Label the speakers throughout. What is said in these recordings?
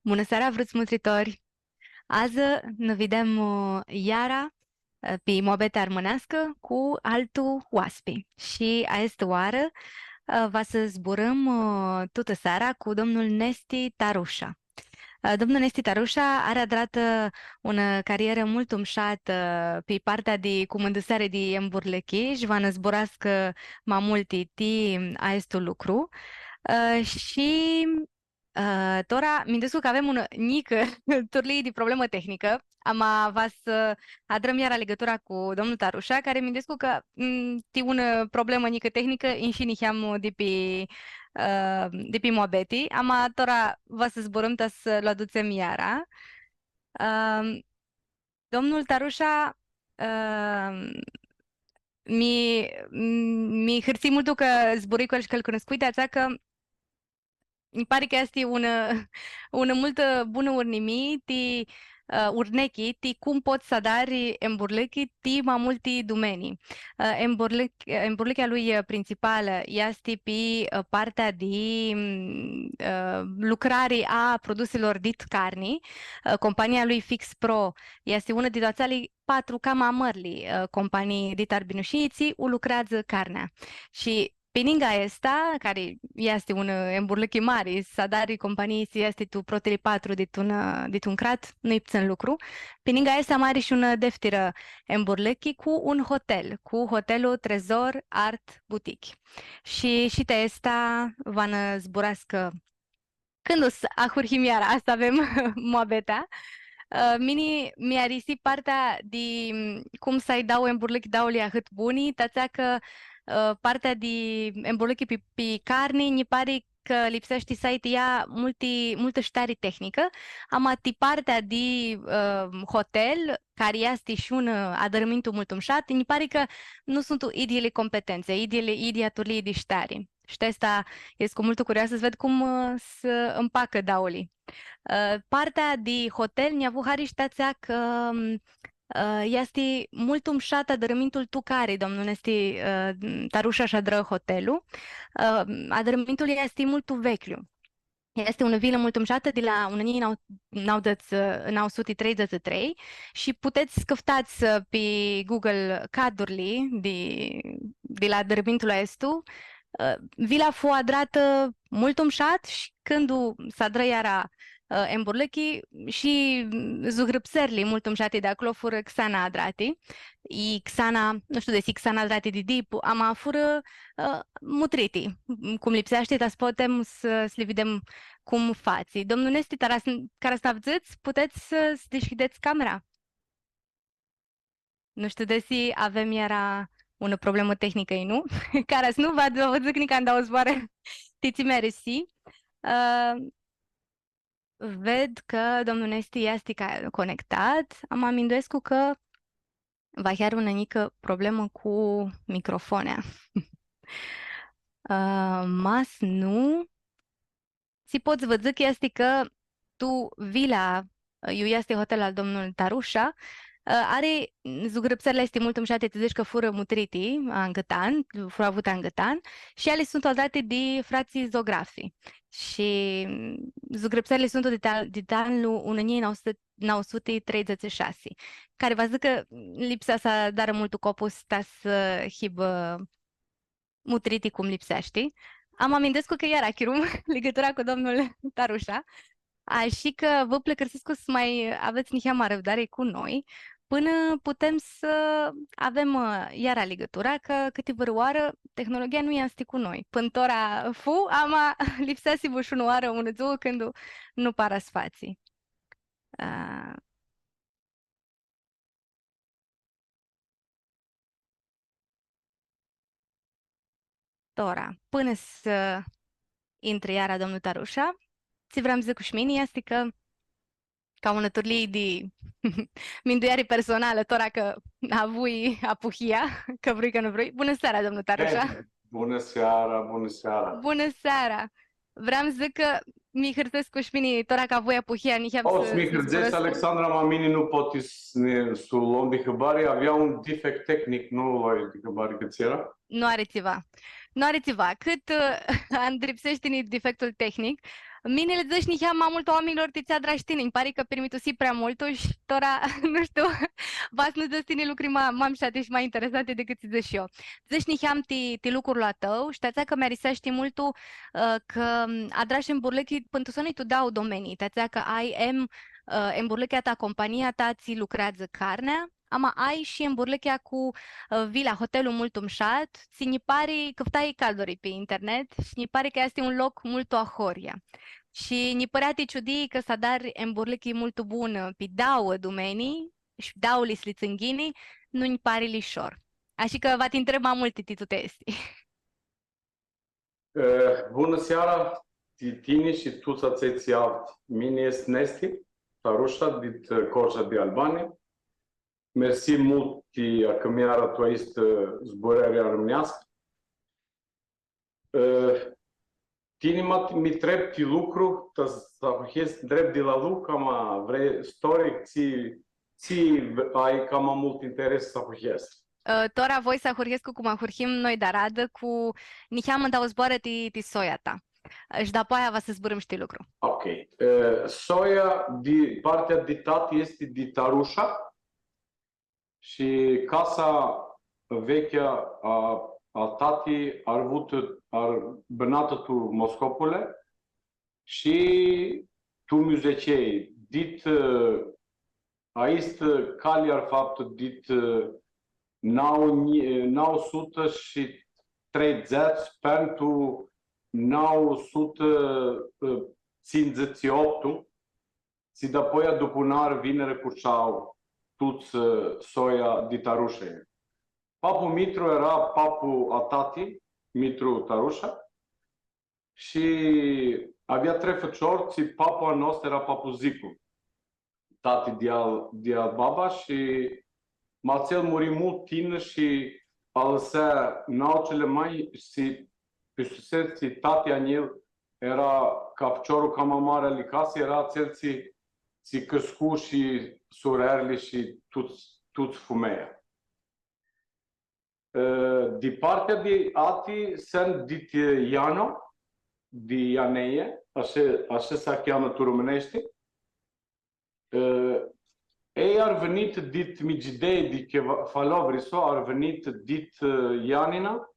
Speaker 1: Bună seara, vrăți mântritori! Azi ne vedem iara pe moabete armânească cu altul oaspe. Și a este oară va să zburăm toată seara cu domnul Nesti Tarușa. Domnul Nesti Tarușa are adrată una carieră mult umșată pe partea de comandăsare de emburlechi și va năzburască mai multe ti a este lucru. Și Tora, mi că avem una mică turlie de problemă tehnică. Am avut să adrăm iar legătura cu domnul Tarușa, care mi că ti una problemă mică tehnică, înșini am de pe moabeti. Am tora va să zburăm ta să l aducem iara. Uh, Domnul Tarușa mi hârții mult că zburui cu el și că îl cunoscui, de aceea că mi pare că este una multă bună urnimi, ti urnechi, ti cum poți să dari emburlechi ti mai multe domenii. Emburlechea lui principală este pe partea de lucrare a produselor dit carni. Compania lui Fix Pro este una din toate patru cam amărli companii dit arbinușiții, u lucrează carnea. Și Peninga esta, care este un emburlăchi mare, să dari companii este tu proteli 4 de un crat, nu-i puțin lucru. Peninga esta mare și un deftiră emburlăchi cu un hotel, cu hotelul Trezor Art Boutique. Și te esta va zburască când o să ahurhimiara, asta avem moabeta. Mi-a risip partea de cum să-i dau emburlăchi dauli ahât bunii, tațea că partea de embolăchi pe carne, mi pare că lipsește site ea multă ștare tehnică. Am ati partea de hotel, care este și un adărămintul mult umșat, mi pare că nu sunt ideile competențe, ideaturile de ștare. Și asta este cu multă curioasă să ved cum să împacă daulii. Partea de hotel ne-a avut hariștația că este mult umșată adărămintul tu care, domnul este Tarușa și adră hotelul. Adărămintul este mult vechiu. Este una vilă mult umșată de la 1933 și puteți scăftați pe Google cadurile de la adărămintul estu. Vila fu adrată mult umșat și când s-a dră iara emburlăchi și zugrăpsările mult umșate de acolo fură Xana adrati. I Xana, nu știu de Xana adrati de dip, ama fură mutriti. Cum lipsește, dar putem să le vedem cum fați. Domnul Nesti, care stavăți, puteți să deschideți camera? Nu știu de si avem iara una problemă tehnică, nu? Care nu vă zic nici când au zboare tiți mersi. Ved că domnul Nesti este conectat. Am aminduiesc că va chiar una mică problemă cu microfonea. Mas nu. Si poți vă zic este că tu vila, eu este hotel al domnului Tarușa, are zugrăpsările este mult umșate, te zici că fură mutriti angătan, fură avut angătan și ele sunt odate de frații zografi. Și zugrăpsările sunt de anul 1936, care vă zic că lipsa sa dară mult copus ta să hibă mutriti cum lipsește. Am amintesc că iar achirum legătura cu domnul Tarușa, și că vă plăcărsesc să mai aveți niște mai răbdare cu noi până putem să avem iar legătura, că câteva oară tehnologia nu este cu noi. Până ora fu, ama lipsea si și o oară unul două când nu para spații. Tora, până să intre iara domnul Tarușa, ți vreau să zic cu mine este că ca una turlie de minduiare personală, tora că avui apuhia, că vrei că nu vrei. Bună seara, domnul Tarușa!
Speaker 2: Bună seara, bună seara!
Speaker 1: Bună seara! Vreau să zic că mi hârtesc cu mine, tora că avui apuhia, nici am
Speaker 2: să... mi hârtesc, Alexandra Mamini nu poate să luăm de hăbare, avea un defect tehnic, nu luai de hăbare cât era?
Speaker 1: Nu are ceva. Nu are ceva. Cât îndripsește defectul tehnic, Mine le dăși nihea mai mult oamenilor ti draštine, îmi pare că permitusi prea mult și tora, nu știu, vas nu dăstine lucruri mam șate și mai interesante decât ți dăși eu. Dăși niham ti lucrul la tău, ștațea că mi-arisești multu că adrași în burlechi pentru să nu-i tu dau domenii, tațea că ai în burlechea ta compania ta ți lucrează carnea, ama ai și în burlechea cu vila, hotelul mult umșat, ți ni pare că tai caldori pe internet și ni pare că este un loc mult ahoria. Și ni părea ti ciudi că s-a dar în burlechi mult bun pe două domenii și două lislițânghini, nu-ni pare lișor. Așa că va te întreba multe tu testi.
Speaker 2: Bună seara, tine și tu să ți mine este Nesti, Tarușa, dit Corja de Albania. Mersi mult că mi-a arătat zburarea românească. Tine mi trebuie ti lucru, să este drept de la lucru, ma vrei story, ți ai cam mult interes să făhesc.
Speaker 1: Tora voi să hurhescu cum a hurhim noi da radă cu niheam dau zboară ti soia ta. Și după aia va să zburăm știi lucru.
Speaker 2: Ok. Soia, partea de tati este de Tarușa și casa veche a tati ar bănată tu Moscopule și tu muzecei. Dit aici cali ar faptul dit 930 pentru 958 si dapoi după un an vine recurșau tuți soia de Tarușe. Papu Mitru era papu a tati, Mitru Tarușa, și avea trei făciori, și papua noastră era papu Zicu, tati de al baba, și Marcel muri mult tine și a lăsat naucele mai și pe suseți tati anil era ca făciorul cam mare ali casă, era cel ți căscu și surerli și tuți fumeia. De partea de ati sunt dit Iano, de Ianeie, așa se cheamă tu românește. Ei ar venit dit Migidei, de Falovriso, ar venit dit Ianina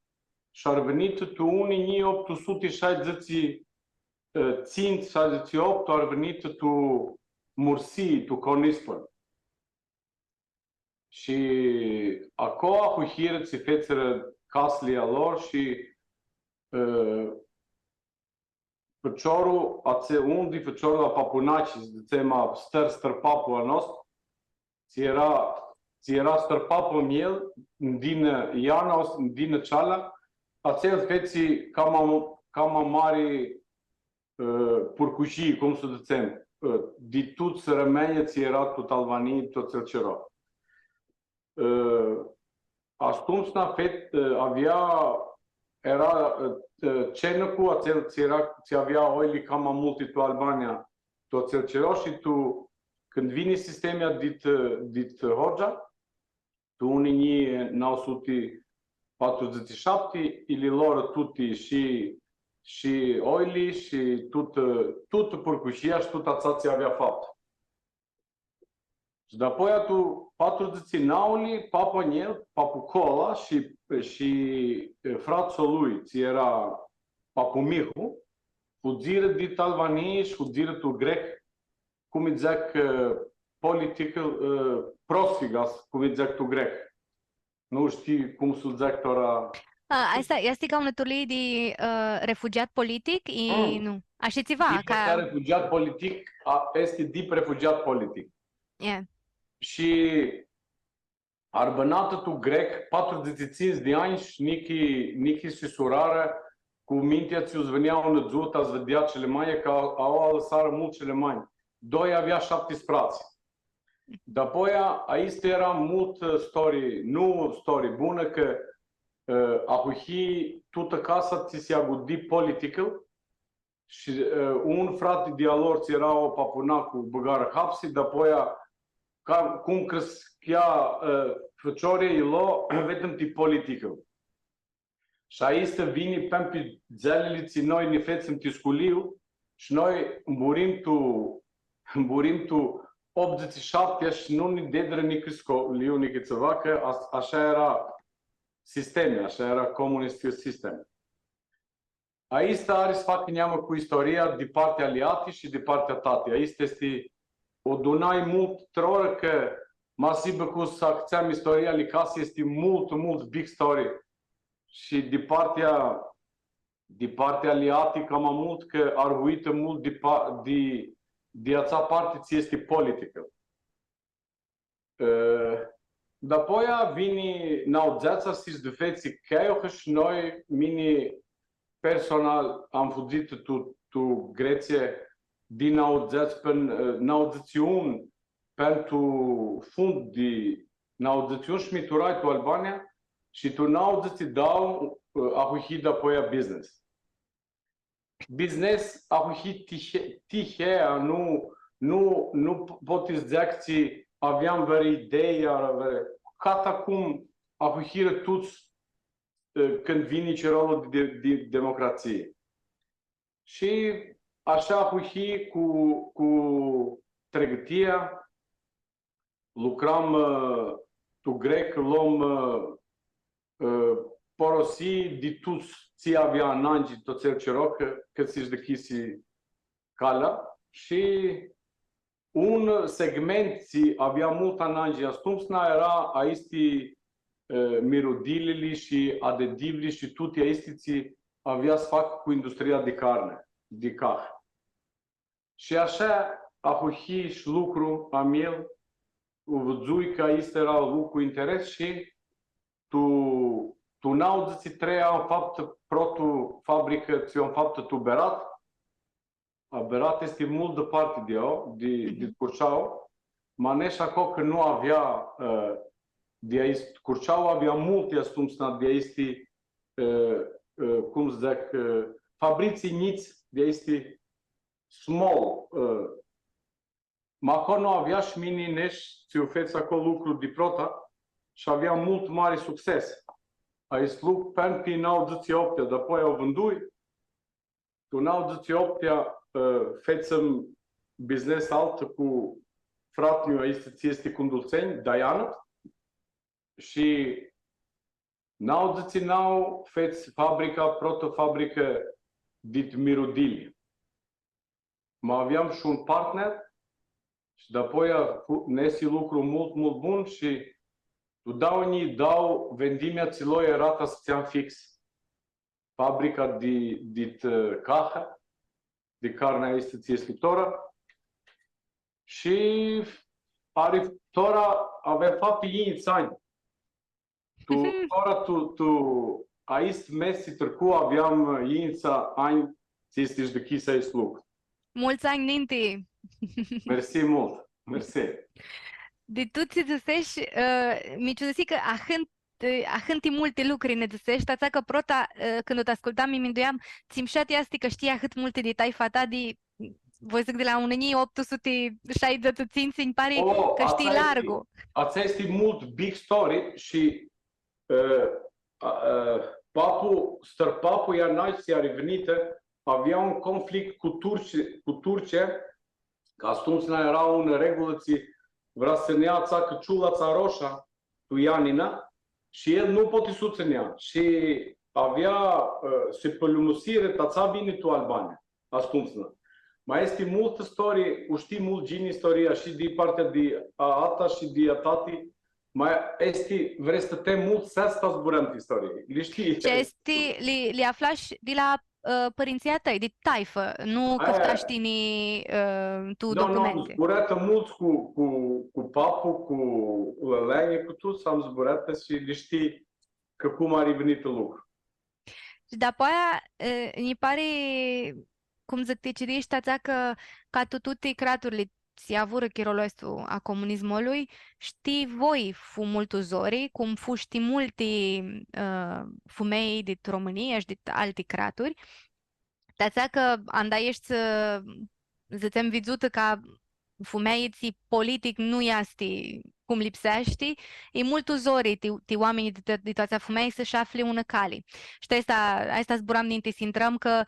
Speaker 2: și ar venit tu unii 860 țint 68, ar venit tu Mursi, tu Conispăl. Și acolo cu hirți fețeră caslia lor și făciorul, unde făciorul la papunaci, zicem, stăr papua nostru, ți era stărpapă miel din Iana, din ceala, acel feții cam mari purcușii, cum să zicem, de tuți rămâne ți era tot albanii, tot cel cero. Atunci na fet era cenă cu acel ți avea oili cam multe tu Albania, tot cel cero și tu când vine sistemia dit Horja, tu unii 947, ili lor tuti și oili și tot purcușia și tot ața avea fapt. Și după tu 40 nauli, papa Niel, papu Cola și fratul lui, ți era papu Mihu, fugire dit Albanii și fugire tu grec, cum îi zic, political, prosfigas, cum îi zic tu grec. Nu știi cum să zic tora...
Speaker 1: Asta este ca un turlii de refugiat politic? Nu. Așa ceva?
Speaker 2: Ca refugiat politic, este dip refugiat politic.
Speaker 1: Yeah.
Speaker 2: Și ar bănată tu grec 45 de ani și nici și surară cu mintea ți-o veneau în zut, ați vedea cele mai, că au alăsară mult cele mai. Doi avea 7 frați. După aici era mult story bună că ahuhi toată casa ți se agudi political și un frate de alor ți era o papuna cu băgară hapsi, după cum crescea făciorii lo, vedem ti political. Și aici vine pe zilele ți noi ne fețăm ti sculiu și noi îmburim tu 87 și nu ni dedră nici liu nici ceva, că așa era sistemul, așa era comunistul sistem. Aici are să facă neamă cu istoria de partea aliatii și de partea tatii. Aici este o dunai mult troră că masibă cu să acțeam istoria li casă este mult big story. Și de partea aliatii cam mult că arguită mult de ața parte ți este politică. Dapoi vine naudzeața să-și dufeți că și noi mini personal am fugit tu Greție din naudzețiuni pentru fund de naudzețiuni și miturai tu Albania și tu naudzeți dau ahuhi dapoi business. Business ahuhi tihea, nu poți zice aveam veri idei, cata cum ahuhire tuți când vine ce rolul de democrație. Și așa ahuhi cu tregătia, lucram tu grec, luăm porosi de tuți ți avea nangi tot cel ce rog, că ți-și dechisi calea și un segment ți avea mult anangi astumsna era aici mirudilili și adedivli și tuti aici avea să facă cu industria de carne, de cah. Și așa ahuhi și lucru amil, văzui că aici era lucru interes și tu naudzi treia în fapt protu fabrică ți în fapt tu berat. A berat este mult departe de eu, de Curceau. Maneș acolo că nu avea de aici, Curceau avea multe astumsna de aici, cum zic, fabriții niți de aici small. Acolo nu avea și mini neș, ți ofeți acolo lucru de prota și avea mult mare succes. Aici lucru pentru că n-au 18, dapoi au vândui, tu n-au 18 fețăm business altă cu fratniu aici ți este cu Dulțeni, Diana, și n-au feți fabrica, protofabrică dit mirudili. Mă aveam și un partner și dapoi nesi lucru mult bun și tu dau vendimea ților erata să ți-am fix. Fabrica dit caha, de carnea este ție scriptora și tora avea fapt iniți ani. Tu aici mesi târcu aveam inița ani ți este de chisa aici lucru.
Speaker 1: Mulți ani, Ninti!
Speaker 2: Mersi mult! Mersi!
Speaker 1: De tu ți zicești, mi ciudăsi că ahânti multe lucruri ne zicești, ața că prota, când o te ascultam, mi minduiam, țimșat iasti că știa cât multe de tai fata de, voi zic de la unii 860 ținți, îmi pare că știi largul.
Speaker 2: Ața este mult big story și stărpapul iar naștii a revenit, avea un conflict cu Turcia, că atunci era un regulă, vrea să ne ia ța căciula ța roșa, cu Ianina, și el nu poate să ținea. Și avea se pălumusire, tața bine tu Albania, atunci. Mai este multă istorie, știi mult gini istoria și de partea de a ata și de a tati, mai este, vrei să te mult să stați zburând istorie. Le știi?
Speaker 1: Ce este, le aflași de la părinția tăi, de taifă, nu căftași tu documente.
Speaker 2: Nu, am zburat mult cu papu, cu lălăie, cu tu, am zburat și le știi că cum a revenit lucru.
Speaker 1: Și după aia, mi pare, cum zic, te citești ața că ca tutte craturile si avură chirolul ăstu a comunismului, știi voi fu multu zori, cum fu știi multe fumei de România și de alte craturi, tața că andaiești să zicem vizută ca fumeiții politic nu este cum lipsești, e mult uzori ti oamenii di toată femeia să-și afle una cali. Și asta zburam din ti intrăm că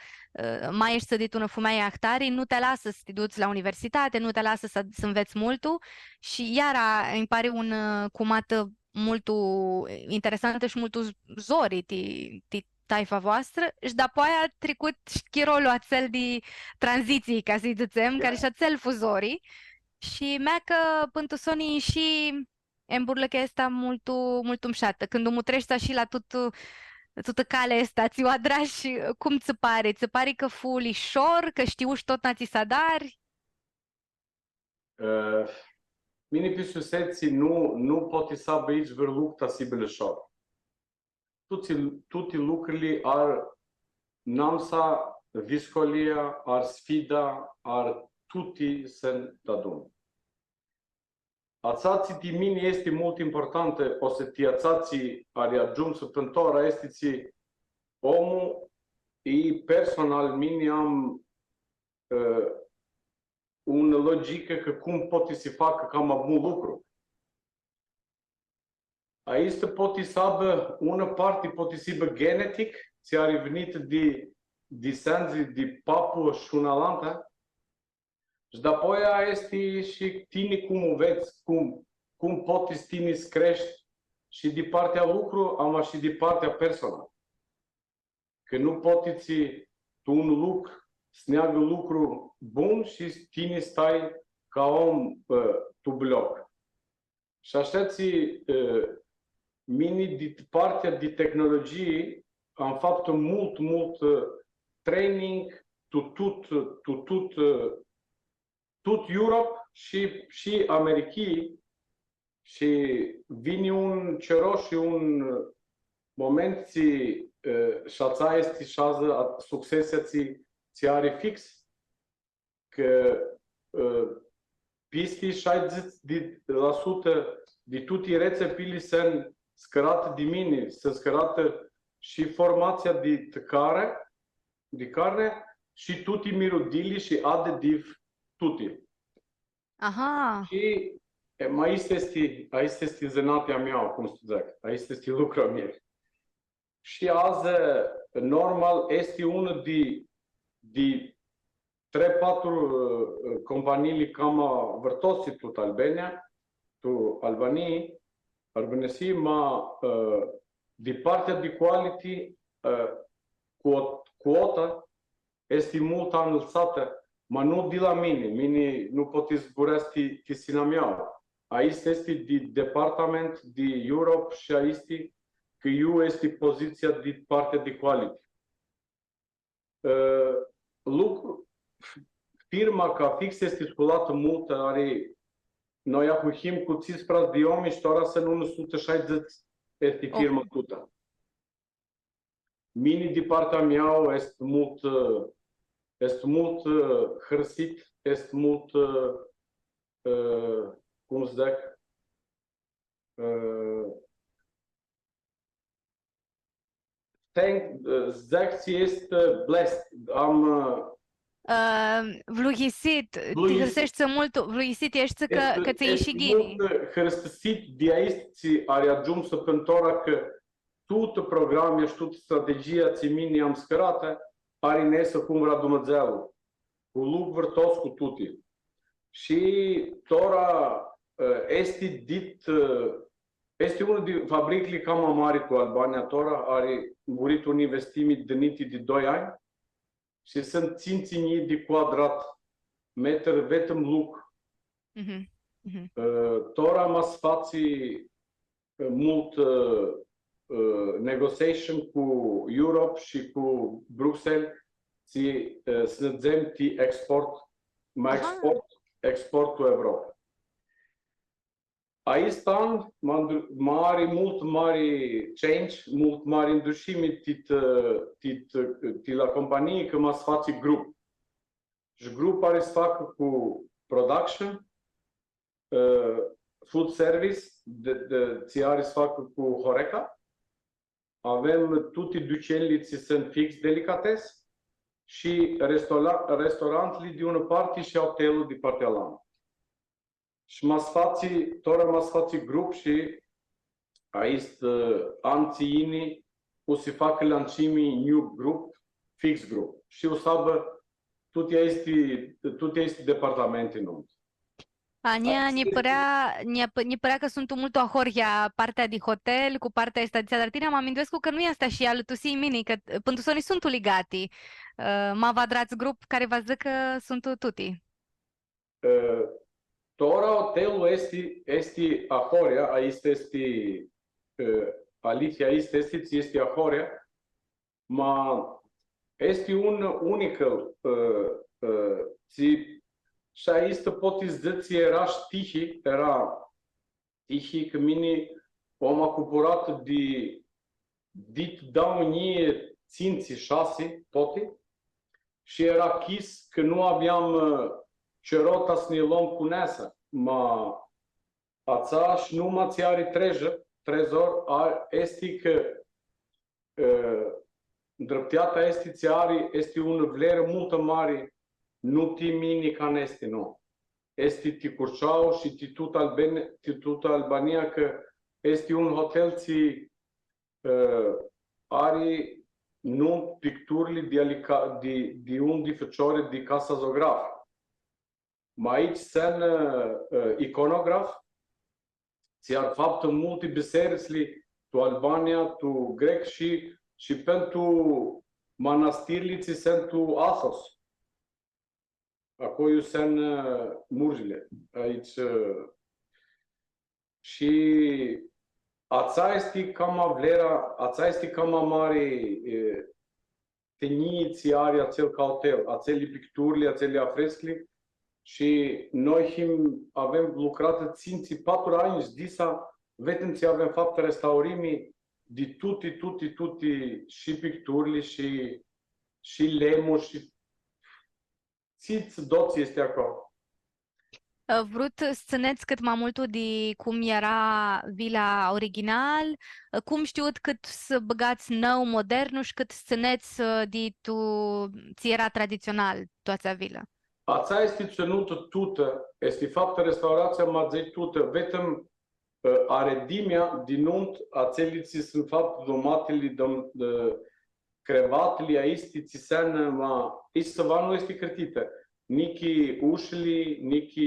Speaker 1: mai ești sădit una femeie ahtari, nu te lasă să te duci la universitate, nu te lasă să înveți multul și iara îmi pare un cumat mult interesant și mult zori ti taifa voastră și după aia a trecut chirolul acel de tranziții, ca să-i zicem, care și acel fuzorii și mea că pentru Sony și emburlă că este mult umșată. Când o mutrești și la toată calea asta, ți-o adrași, cum ți pare? Ți pare că fulișor, că știuși tot nații sadari?
Speaker 2: Mini pisuseții nu poate să aibă aici vreo luptă sibelășor. Toate lucrurile namsa, viscolia, sfida, tutti sunt dadun. Ațații de mine este mult importantă, o să ti ațații are ajunsul pântora, este omul, e personal mine am una logică că cum poate să facă cam mult lucru. Aici poate să aibă una parte, poate să aibă genetic, ți a revenit de sanzi, de papă și una alta. Și după aia este și tine cum înveți, cum poți tine să crești și de partea lucru, am și de partea personală. Că nu poți tu un lucru, să neagă lucru bun și tine stai ca om tu bloc. Și așa mine de partea de tehnologie am făcut mult training tot Europe și Americii și vine un ceroș și un moment și ața este șază succesia ți are fix că peste 60% de toate rețeptele sunt scărate de mine, sunt scărate și formația de carne și toate mirodili și aditiv tutti.
Speaker 1: Aha.
Speaker 2: Și aici este zănatea mea, cum să zic, aici este lucrul meu. Și azi, normal, este unul de 3-4 companii cam vârtoase tot Albania, tu Albanii, Albanesi, ma de partea de quality, quota este mult înălțată, ma nu de la mine. Mine nu poate zbura să sinamiau. Aici este de departament de Europe și aici că eu este poziția de partea de quality. Firma ca fix este sculată mult, are noi ahuhim cu țispras de oameni și doar să nu 160 este firma tuta. Mini de partea mea este mult hărsit, este mult cum să zic, zic este blessed.
Speaker 1: Vluhisit, ti hărsești mult, vluhisit ești că ți-ai și ghini.
Speaker 2: Hărsit de aici are ajuns pântora că tot programul și tot strategia ți mine am scărată are nesă cum vrea Dumnezeu. Cu lucru vârtos cu tuti. Și tora este unul din fabricile cam mari cu Albania. Tora are murit un investiment de 2 ani și sunt ținținii de quadrat metr vetem lucru. Tora mă spații mult negotiation cu Europe și cu Bruxelles să zem ti exportul Europei. Aici stan mult mari change, mult mari îndușimi la companie că mă sfați grup. Și grup are să facă cu production, food service, ți are să facă cu Horeca. Avem toate ducenile ți sunt fix delicates și restaurantele de una parte și hotelul de partea la. și tora ma sfați grup și aici anțiini o să facă lancimi new group, fix group. Și o să aibă tot este departamente nu.
Speaker 1: Ania, ne părea că sunt multo ahorja partea de hotel cu partea estația dar tine, mă amintesc că nu este și al tusii mini, că pentru soni sunt ligati. Ma vadrați grup care vă zic că sunt tuti.
Speaker 2: Tora hotelul este ahoria, aici este Alicia, aici este ahoria, ma este un unical și aici pot izdeți era tihi că mine om a cumpărat dit dau nie ținții 6 toate și era chis că nu aveam cerota să ne luăm cu neasa. Ma ața și nu mă ți are trezor este că dreptatea este un vler mult mare, nu ti mini ca neste, nu. Este ti Curceau și ti tot Albania că este un hotel ți are nu picturile de un difăcioare de casa zograf. Mai aici sen iconograf, ți-ar faptă multe biserici tu Albania, tu grec și pentru manastirile ți sunt tu Athos. Acolo sunt murjile. Aici. Și ața este cam avlera, ața este cam mare teniți are acel hotel, acele picturile, acele afrescli. Și noi avem lucrat ținții 4 ani, disa, vedem că avem fapt restaurimi de tutti și picturile și lemuri și țiți doți este acolo.
Speaker 1: Vrut să țineți cât mai mult de cum era vila original, cum știut cât să băgați nou, modern și cât să țineți de ți era tradițional toată vila?
Speaker 2: Ața este ținută tută, este fapt restaurația mazei tută. Vedem aredimea din unt, aceliții sunt fapt domatele, crevatele, aici ți seană, aici săva nu este crătită. Nici ușile, nici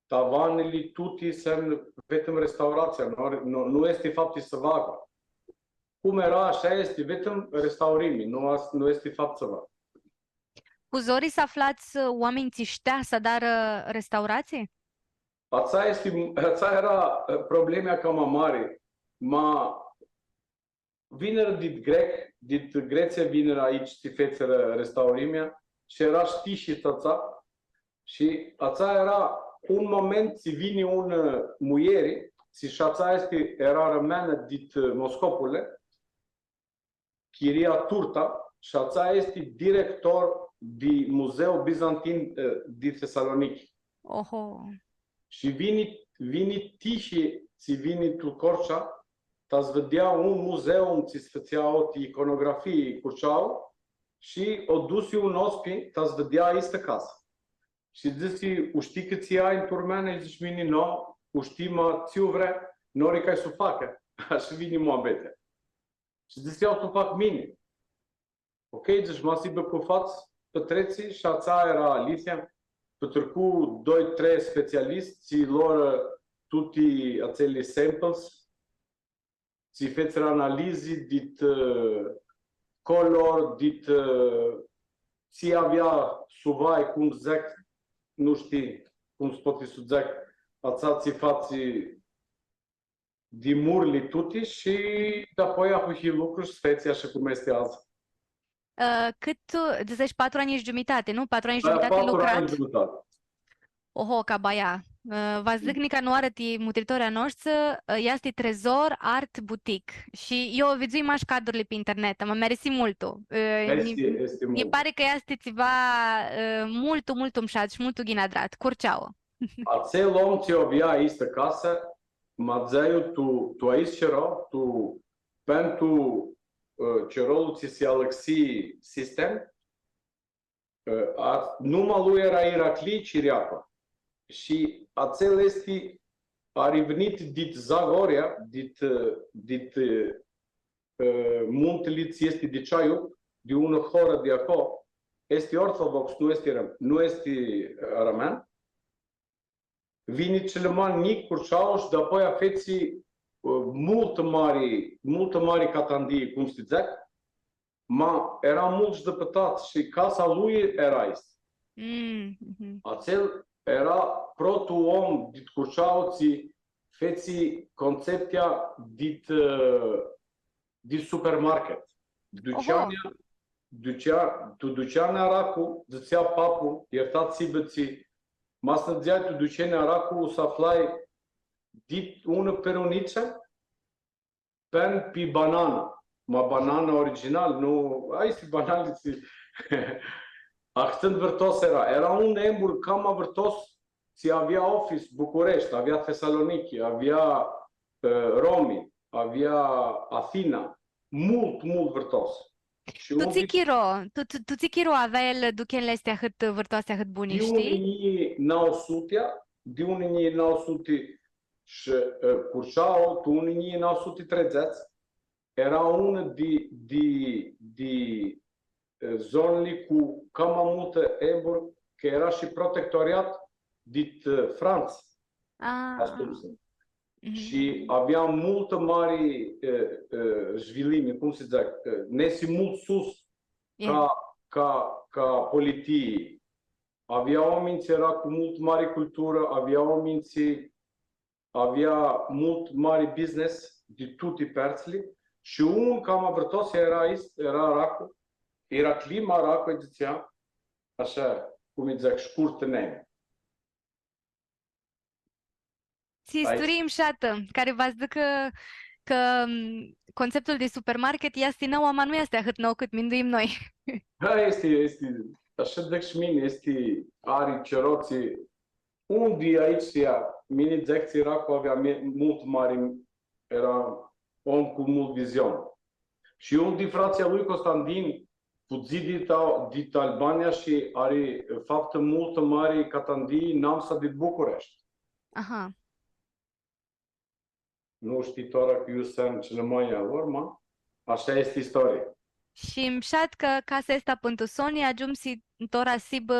Speaker 2: tavanele, tuti sunt, vedem restaurația, nu este fapt săva. Cum era, așa este, vedem restaurimii, nu este fapt săva.
Speaker 1: Cu zorii să aflați oameni țiștea să dar restaurație?
Speaker 2: Ața era problema cam mare. Vineri din Grecia vineri aici să fețeră restaurimea și era și tăța. Și ața era un moment să vine un muiere și ața era rămeană din Moscopule, Chiria Turta, și ața este director de Muzeu Bizantin din Thessaloniki.
Speaker 1: Oho.
Speaker 2: Și vine tiși, ți vine tu Corcea, ta-ți vedea un muzeu unde ți făceau iconografii Curceau și o dusi un ospi, ta-ți vedea aici casă. Și zici, știi că ți ai în turmeană? Și zici, mine, nu, știi, mă, ți-o vrea, nori ca să facă. Așa vine moabete. Și zici, eu tu fac mine. Ok, zici, mă sibă cu față, pătreții și ața era Alicia. Petrecu 2-3 specialiști, lor tutti acele samples, ți fețeră analizi dit color, dit ți avea suvai, cum zic, nu știi cum se poate să zic, ața ți fați din murli tutti și apoi apuși lucruri și feți așa cum este azi.
Speaker 1: Cât, zici, 4 ani și jumătate, nu? 4 ani și jumătate lucrat?
Speaker 2: 4 ani și jumătate.
Speaker 1: Oho, ca baia. Va zic nica nu arăti mutritoria noastră, este Trezor Art Boutique. Și eu vizui maș cadrurile pe internet, mă mersi multu.
Speaker 2: Este
Speaker 1: Mi pare că este ceva mult umșat și mult ghinadrat. Curceau.
Speaker 2: Acel om ce avea aici casă, mă zăiu, tu aici era, tu pentru cerolul ți se alexi sistem, numai lui era Iracli Ciriapa. Și acel este a revenit dit Zagoria, dit munteliț este de Ceaiuc, de una horă de acolo, este ortodox, nu este răman. Vine cele mai mic Curșau și după aia feții multă mare catandie, cum se zice, ma era mulți deputați și casa lui era aici. Acel era protu om dit Curșauții, feții concepția dit supermarket. Duceanea Aracu, zicea papul, iertați bății, ma să ziai tu duceanea Aracu să aflai dit una peruniță pe banana. Ma banana original, nu, aici banaliți. Accent vârtos era un embur cam vârtos, ți avea office București, avea Tesaloniki, avea Romi, avea Athina, mult vârtos.
Speaker 1: Tu țikiro avea el duchenele astea cât vârtoase, cât buni, știi?
Speaker 2: De unii 900 și Curșau, tu unii 930, era una de zonele cu cam multă embur, că era și protectoriat dit Franța. Și avea multă mare jvilime, cum se zice, nesi mult sus ca politie. Avea oameni ce era cu mult mare cultură, avea oameni ce avea mult mare business de toate părțile și un cam avărtos era aici, era Aracu, era clima Aracu, zicea, așa, cum îi zic, scurtă neme.
Speaker 1: Ți istorie mșată, care vă zic că conceptul de supermarket este nou, ama nu este atât nou cât minduim noi.
Speaker 2: Da, este, așa zic și mine, are ceroții. Unde aici mine zic că Aracu avea mult mare, era om cu mult viziune. Și unde frația lui Constantin fugit din Albania și are faptă multă mare catandii Namsa de București.
Speaker 1: Aha.
Speaker 2: Nu știi doar că eu sunt cel mai urmă, așa este istoria.
Speaker 1: Și mșat că casa asta pentru Sonia ajungi tora sibă,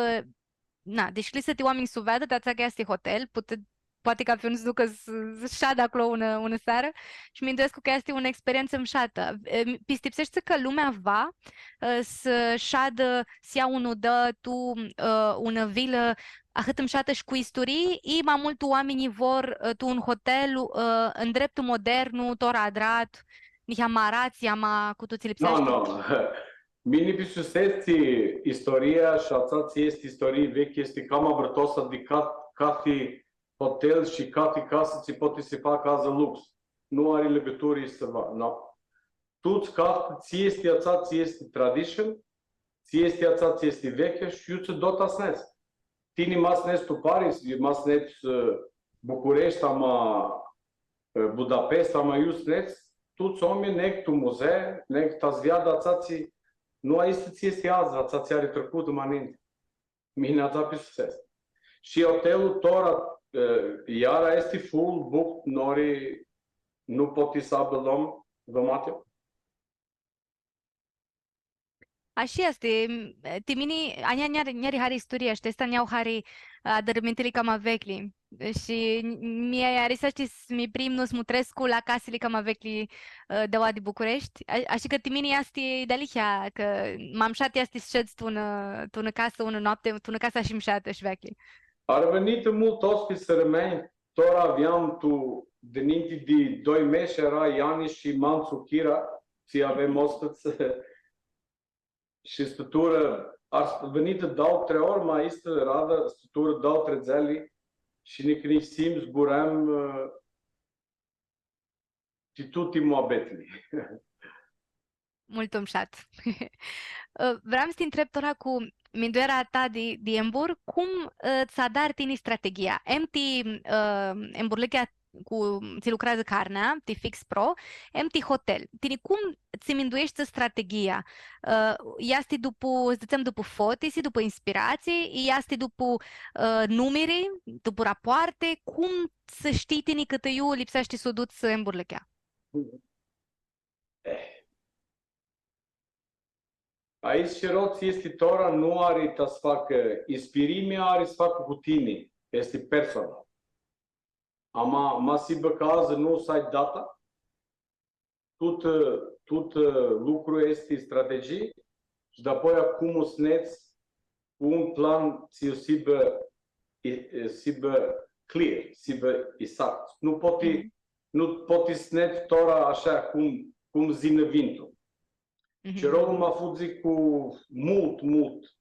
Speaker 1: na, deci clisă-te oameni suvedă, dar ți-a este hotel, poate că avion se ducă să șadă acolo una seară și mi-mi că este o experiență mșată. Pistipsești că lumea va să șadă, să ia unul dă tu una vilă atât mșată și cu istorii, și mai mult oamenii vor tu un hotel în dreptul modern, tora adrat, nici amarați, ama cu toți lipsești.
Speaker 2: Nu. Mine pisusesti istoria și ațați este istorie vechi, este cam abrătosă de cati hotel și cati casă ți poate să facă casă lux. Nu are legături să va. No. Tuți ți este ața, ți este tradition, ți este ața, ți este veche și eu ți dot asnes. Tini masnes tu Paris, masnes București, ama Budapest, ama iusnes, tuți oameni nec tu muzee, nec ta zviada ața ți nu aici ți este azi, ața ți are trecut înainte. Mine ața pe succes. Și hotelul tora iara este full booked, nori nu poti să abelăm, vă mate?
Speaker 1: Așa este. Timini, ania hari istoria, și esta niau hari adărmintele cam avecli. Și mie are să știți, mi prim nu smutrescu la casele cam avecli de la de București. Așa că timini este de lihia, că m-am șat este ședți tu casă, una noapte, tu casa și mșată și vecli.
Speaker 2: Ar venit mult ospiti să rămâi, tot aveam tu, dinainte de 2 mesi era Iani și Manțu Chira, ți avem ospăți și stătură, ar veni de 2-3 ori, mai este radă, stătură 2-3 zile și nici simți zburam de toate moabetele.
Speaker 1: Mult umșat. Vreau să te întreb, Tora, cu minduera ta de embur, cum ți-a dat tine strategia? Emti emburlichea ți lucrează carnea, ti fix pro, ti hotel. Tini cum ți minduiești strategia? Iasti după, zdecem după foti, după inspirații, iasti după numeri, după rapoarte, cum să știi tini cât eu lipsește să o duci în burlechea?
Speaker 2: Aici roți este tora, nu are să facă inspirimea, are să facă cu tine. Este personal. Ama sibă că azi nu să ai data, tot lucru este strategie și apoi acum o sneți un plan ți-o sibă clear, sibă exact. Nu poți sneți tora așa cum zine vintul. Și rolul m-a făcut cu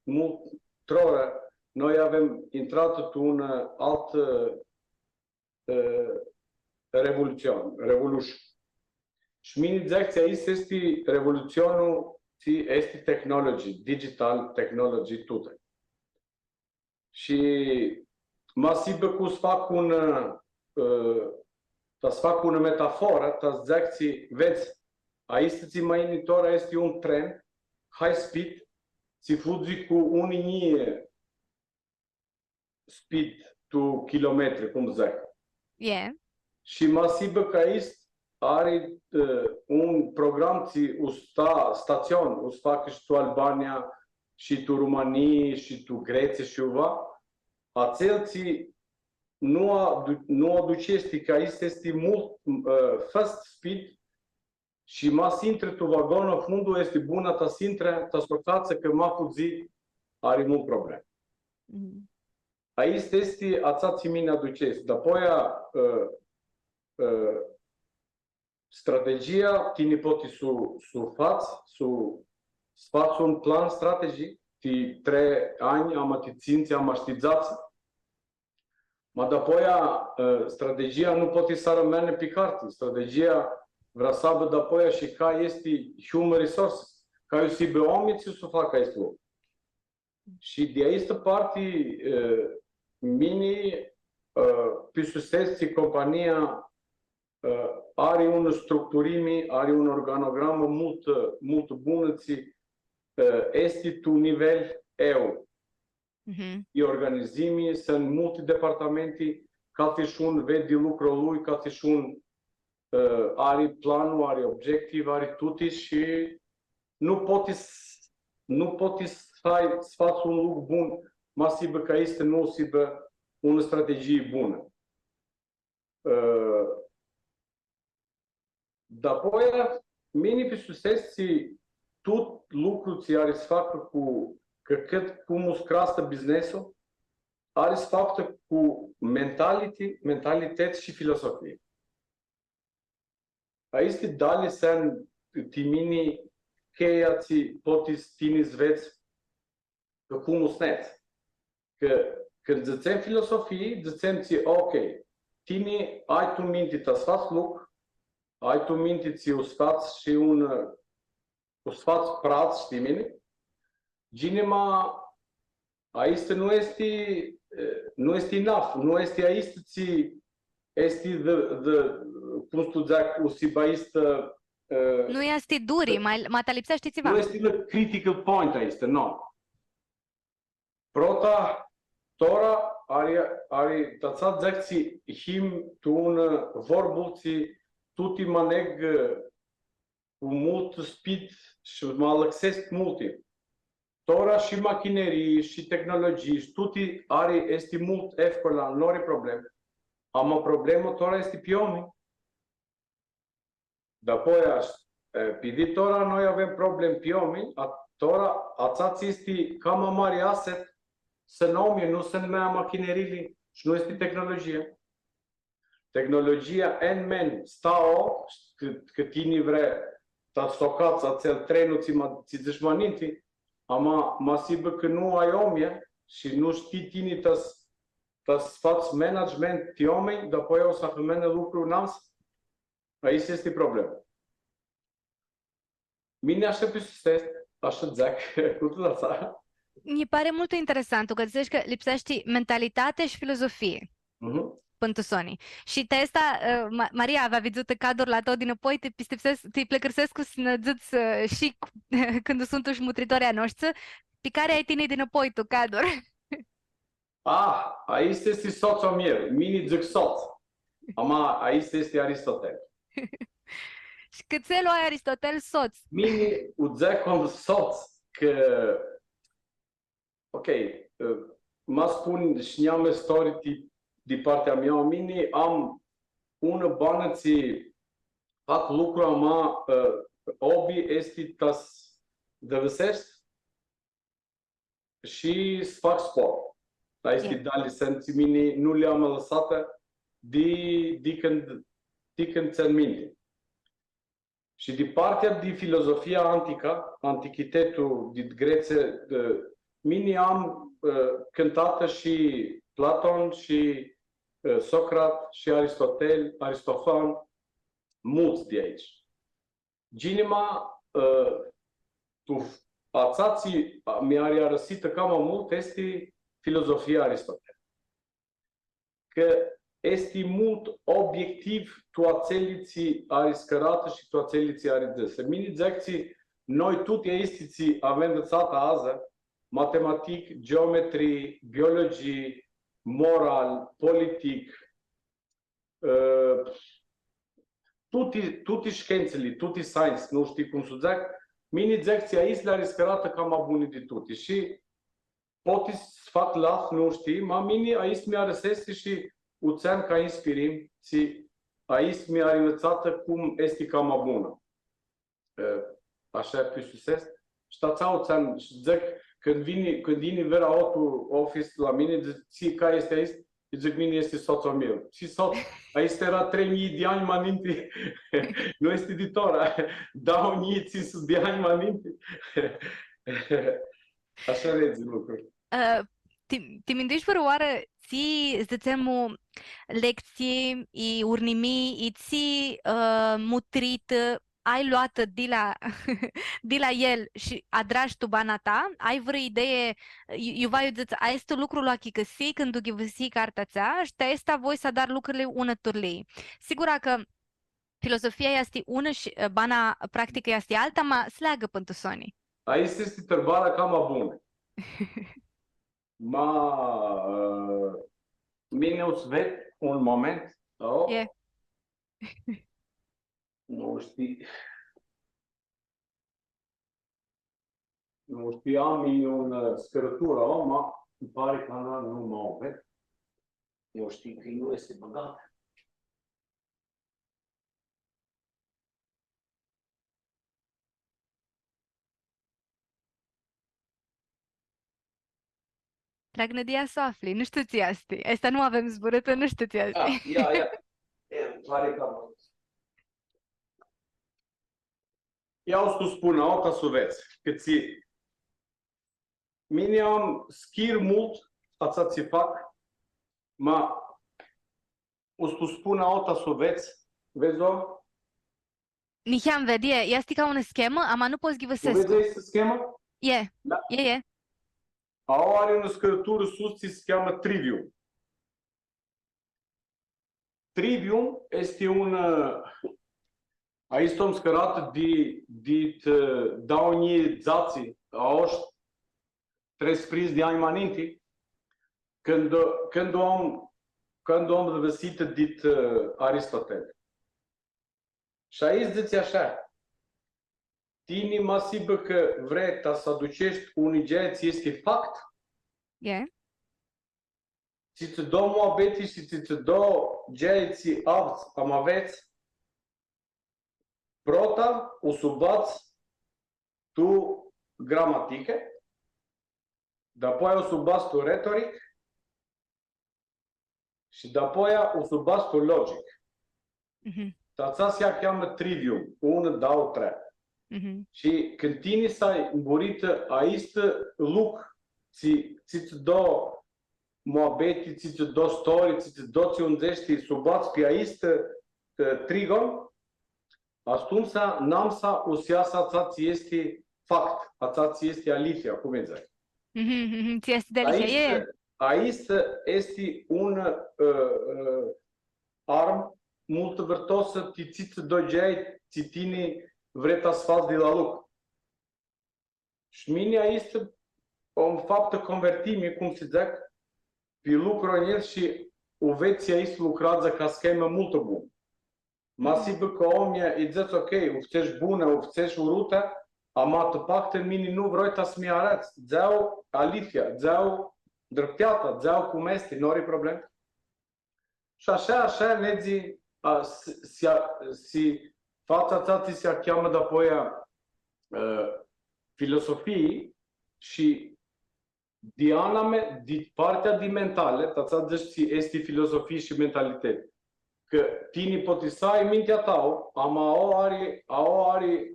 Speaker 2: mult troră. Noi avem intrat în un alt revolution. Și mini direcția este revoluționul, este tehnologie, digital technology, toate. Și mă simt că să fac una metaforă, să zic, vezi, aici ți mai initora este un tren high speed, ți fugi cu unie speed tu kilometri, cum zic.
Speaker 1: Yeah.
Speaker 2: Și mă simt că aici are un program ți stațion, o să facă și tu Albania, și tu România, și tu Grecia și uva. Acel ți nu aducești că aici este mult fast speed și mas intre tu vagonul, fundul este bună, ta intre, ta scotață că mă fuzi are mult probleme. Aici este ațați mine aduceți. Dapoi strategia tine poate faci un plan strategic, ti 3 ani am atiținți, am aștizați. Ma dapoi strategia nu poate să rămână pe carte. Strategia vrea să aibă dapoi și ca este human resources. Ca eu să iubă oameni să facă acest lucru. Și de aici parte mini pe susținere compania are o structurime, are un organogramă mult bună, este tu nivel EU. E organizimi, sunt multe departamente, ca și un vede lucrul lui, ca și un are planul, are obiectiv, are tuti și nu poți să faci un lucru bun, masibă că este nu sibă o strategie bună. Dapoi, mine pe susținere, tot lucrul ți are să facă cu cum o scrastă business-ul, are să facă cu mentalități și filosofie. Aici dale sunt timini cheia ți poți tine zveți cum o sneți. Că când zicem filosofie, zicem ți, ok, tine ai tu minte să faci lucru, ai tu minte ți o faci și o faci praț, știi mine? Ginema, aici nu este enough, nu este aici ți este cum tu zic, o sibaistă
Speaker 1: nu este duri, mai te lipsește ceva.
Speaker 2: Nu este the critical point aici, nu. Prota, tora are tațat zic him tu un vorbul ți tuti maneg cu mult speed și mă lăxesc multe. Tora și machinerii și tehnologii și tuti este mult efcola, nu are probleme. Am problemă, tora este pe oameni. Dapoi, pe viitora, noi avem probleme pe oameni, tora, ațați este cam mare asset să nu să numea machinerii și nu este tehnologie. Tehnologia N-men stau, că tine vrea să stocați acel trenul, ți zici măninti, ama masibă că nu ai oameni și nu știi tine să faci management pe oameni, dapoi o să rămână lucruri n-am. Aici este problema. Mine așa pe susținere, așa zic, cu toată țara.
Speaker 1: Mi pare mult interesant că zici că lipsește mentalitate și filozofie. pentru Sony. Și te esta, Maria avea vidzută kadrla to dinapoi, te plecărsesc snădzuți și când sunt uși mutritoria noștri, pe care ai tine dinapoi tu kadr.
Speaker 2: Aici este soțul meu, mini zic soț. Aici este Aristotel.
Speaker 1: Și câțelul ai Aristotel soț.
Speaker 2: Mini udzecom soț, că ok, mă spun și neam story de partea mea, mine am una bană ți fac lucru ama obi este tas dăvăsesc și să fac sport. Dar este da licenții mine, nu le-am lăsat de când țin minte. Și de partea de filozofia antică, antichitetul din Greție, mine am cântată și Platon și Socrat și Aristotel, Aristofan, mulți de aici. Ginima, tu ațații mi-a răsită cam mult este filozofia Aristotel. Că este mult obiectiv tu ațeliții ariscărată și tu ațeliții aridăsă. Mini zecții, noi tutti aistiții avem învățat azi matematic, geometrie, biologie, moral, politic, tutti științele, tutti science, nu știi cum să zic, mini zecții aici le-a riscărată cam bune de tutti. Și poate să fac laf, nu știi, ma mini aici mi-a răsese și uțeam ca inspirim, și aici mi-a învățat cum este cam bună. Așa pe succes. Și tața uțeam și zic, când vine vera auto office la mine, zic, care este aici? Zic, mine este soțul meu. Și soț, aici era 3000 de ani mai înainte. Nu este editora. Dau 1500 de ani mai înainte. Așa rezi lucruri.
Speaker 1: Ti mindiš oare ці з цьому лекції і урнімі, і ці mutrit ai luat de la el și adrași tu bana ta, ai vreo idee, eu vai zic, ai este lucrul la chicăsi când tu ghivăsi cartea ța și te este voi să dar lucrurile una turlei. Sigura că filosofia este una și bana practică este alta, ma sleagă pentru Sony.
Speaker 2: Aici este tărbara cam bună. Mine o să ved un moment. Nu știi. Nu știi, am o scărătură, îmi pare că nu mă ved. Eu știu că nu este băgat.
Speaker 1: Dragnădia să afli, nu știu ți asta. Asta nu avem zburâtă, nu știu ți asta.
Speaker 2: Ia. Îmi pare că am. Ia o să spun, alta să vezi, că ți... Mine am schir mult, ața ți fac, ma o să spun alta să vezi-o?
Speaker 1: Nici-am vedie, este ca un schemă, ama nu poți ghivăsesc.
Speaker 2: Vezi este schemă?
Speaker 1: E.
Speaker 2: Au are o scărătură sus, se cheamă trivium. Trivium este un... Aici stăm scărat de daunii zații, a oști 30 de ani mai înainte, când am găsit de Aristotel. Și aici zice așa, tine mă sibă că vrei să aducești unui geați este fact? Ți-ți dă moabeti și ți-ți dă geați avți am aveți? Prota o subați tu gramatică, dapoi o subați tu retoric și dapoi o subați tu logic. Tața se cheamă trivium, 1, 2, 3. Și când tine s-ai îmburită, aici loc, ți-ți dă moabeti, ți-ți dă story, ți-ți dă ți undești, subați pe aici trigon, atunci n-am să usiasa ațați este fact, ațați este alicia, cum e zic.
Speaker 1: Ți este delicia,
Speaker 2: aici este un arm mult vârtosă, tițiță dogeai, țitini vreta sfat de la lucru. Și mine aici o faptă convertime, cum se zic, pe lucru în el și o veți aici lucrează ca schemă multă bună. Masibă că omia îi zice, ok, ufțești bună, ufțești urută, am altă pactă, mine nu vreau să mi arăți. Zeau alifia, zeau drepteata, zeau cum este, nu are probleme. Și așa, nezi, fața ta ți se cheamă de-apoi filosofii și de partea de mentale, ta deci este filosofie și mentalitate. Că tine poate să ai mintea ta, ama are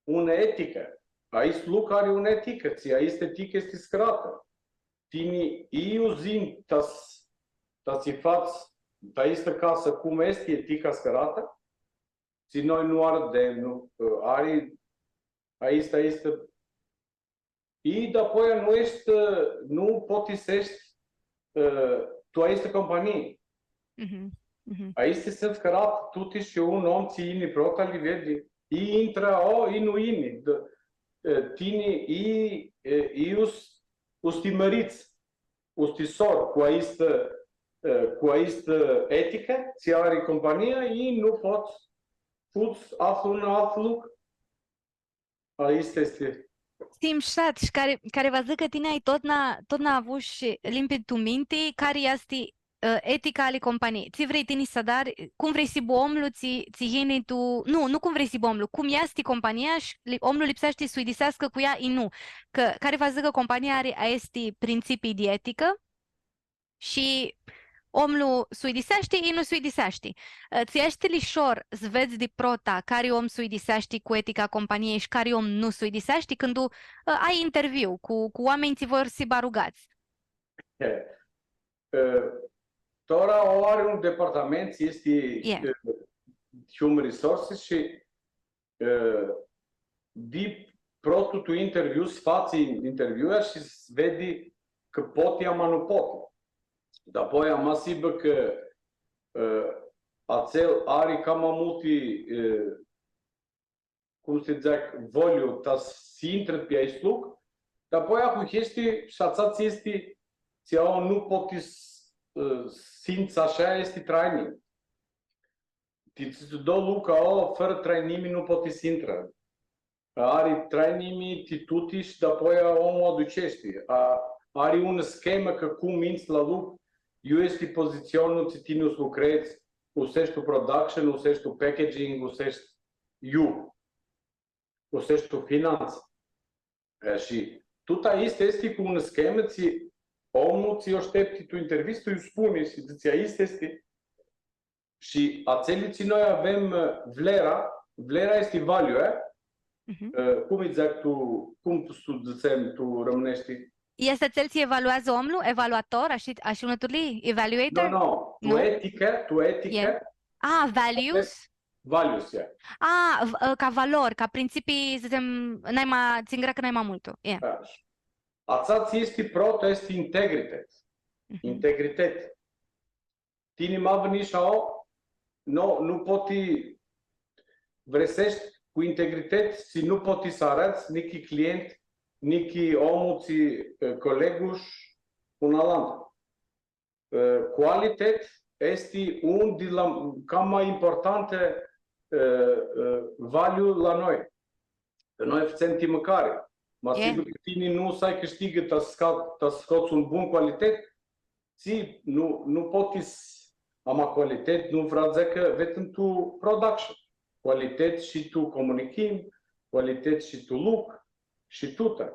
Speaker 2: una etică. Aici lucru are una etică, aici etică este scrată. Tine eu zim, ta-ți fați, ta este casă cum este etica scrată, și noi nu ardem, nu are, aici este. Și apoi nu poți să ești, tu ai companie. Aici sunt scărat, tu și un om ți ini prota li vedi. I intra i nu ini. Tine i usti măriți, usti sor cu aici etică, ți are compania, i nu poți puți aflu un alt lucru. Aici este.
Speaker 1: Simșat, și care va zic că tine ai tot n-a avut și limpid tu minte, care este etica ale companiei. Ți vrei tine să dar, cum vrei să omul, ți ieni tu, nu cum vrei să omul, cum este compania și omul lipsește să-i disească cu ea, nu. Care va zic că compania are este principii de etică și omul suidisește, ei nu suidisește. Ți ești lișor să vezi de prota care om suidisește cu etica companiei și care om nu suidisește când ai interviu cu oameni ți vor să barugați.
Speaker 2: Tora o are un departament, este Human Resources și de protul tu interviu, față interviuer și vede că pot, ama nu pot. Dar apoi am asibă că acel are cam multe, cum se zic, voliu, ta să intre pe aici lucru, dar apoi acum este și ațați este, ți-au nu poți simți așa, este training. Ti dă lucru, fără trainimi nu poți să intre. Are trainimi, tituti și apoi omul aducește. Are un schemă că cum minți la lucru, eu este poziționul, ți tine să lucrezi, usești tu production, usești tu packaging, usești tu finanțe. Și tot aici este cu un schemă, omul ți-o aștepti tu interviu, tu îi spune și zice, aici este. Și ațeliții noi avem vlera este value, cum îi zic tu, cum tu rămânești?
Speaker 1: Este cel ce evaluează omul, evaluator, așa unături, evaluator?
Speaker 2: Tu etică.
Speaker 1: Values?
Speaker 2: Values,
Speaker 1: ca valori, ca principii, zicem, țingra că n-ai mai multul.
Speaker 2: Ațați este proto, este integritate. Integritate. Tine m-a venit și nu poti vresești cu integritate și nu poti să arăți nici client, nici omul ți coleguș un alant. Qualitate este un din cam mai importante value la noi. Noi facem timăcare. Mă asigur că tine nu să câștigă, să scoți un bun calitate, nu poți ama calitate, nu vreau să zic că vezi în tu production. Calitate și tu comunicăm, calitate și tu lucru, și tu tot.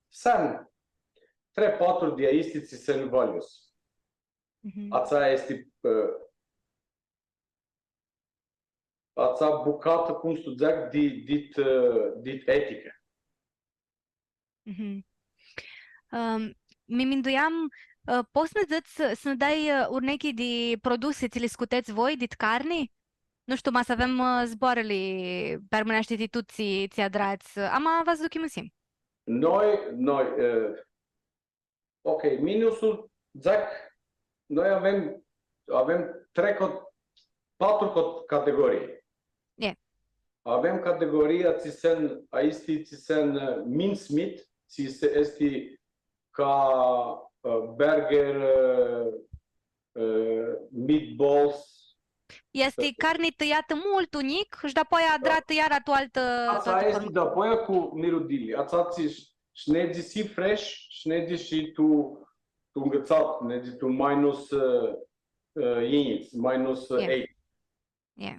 Speaker 2: San 3-4 de aici ți se values. Ața este ața bucată, cum să zic, de etică.
Speaker 1: Mi minduiam, poți să ne dai urnechi de produse, ți le scuteți voi, de carne? Nu știu, să avem zboarele permânește de tu ți adrați. Am văzut că mă simt.
Speaker 2: Noi, ok, minusul Zac, noi avem 4 categorii.
Speaker 1: Yeah.
Speaker 2: Avem categoria ți sen mincemeat, este ca burger, meatballs.
Speaker 1: Este carne tăiată mult unic și după aia drată iar o altă
Speaker 2: Asta este după aia cu mirudili. Asta ți si fresh, și tu îngățat, tu minus units, minus 8.
Speaker 1: Yeah.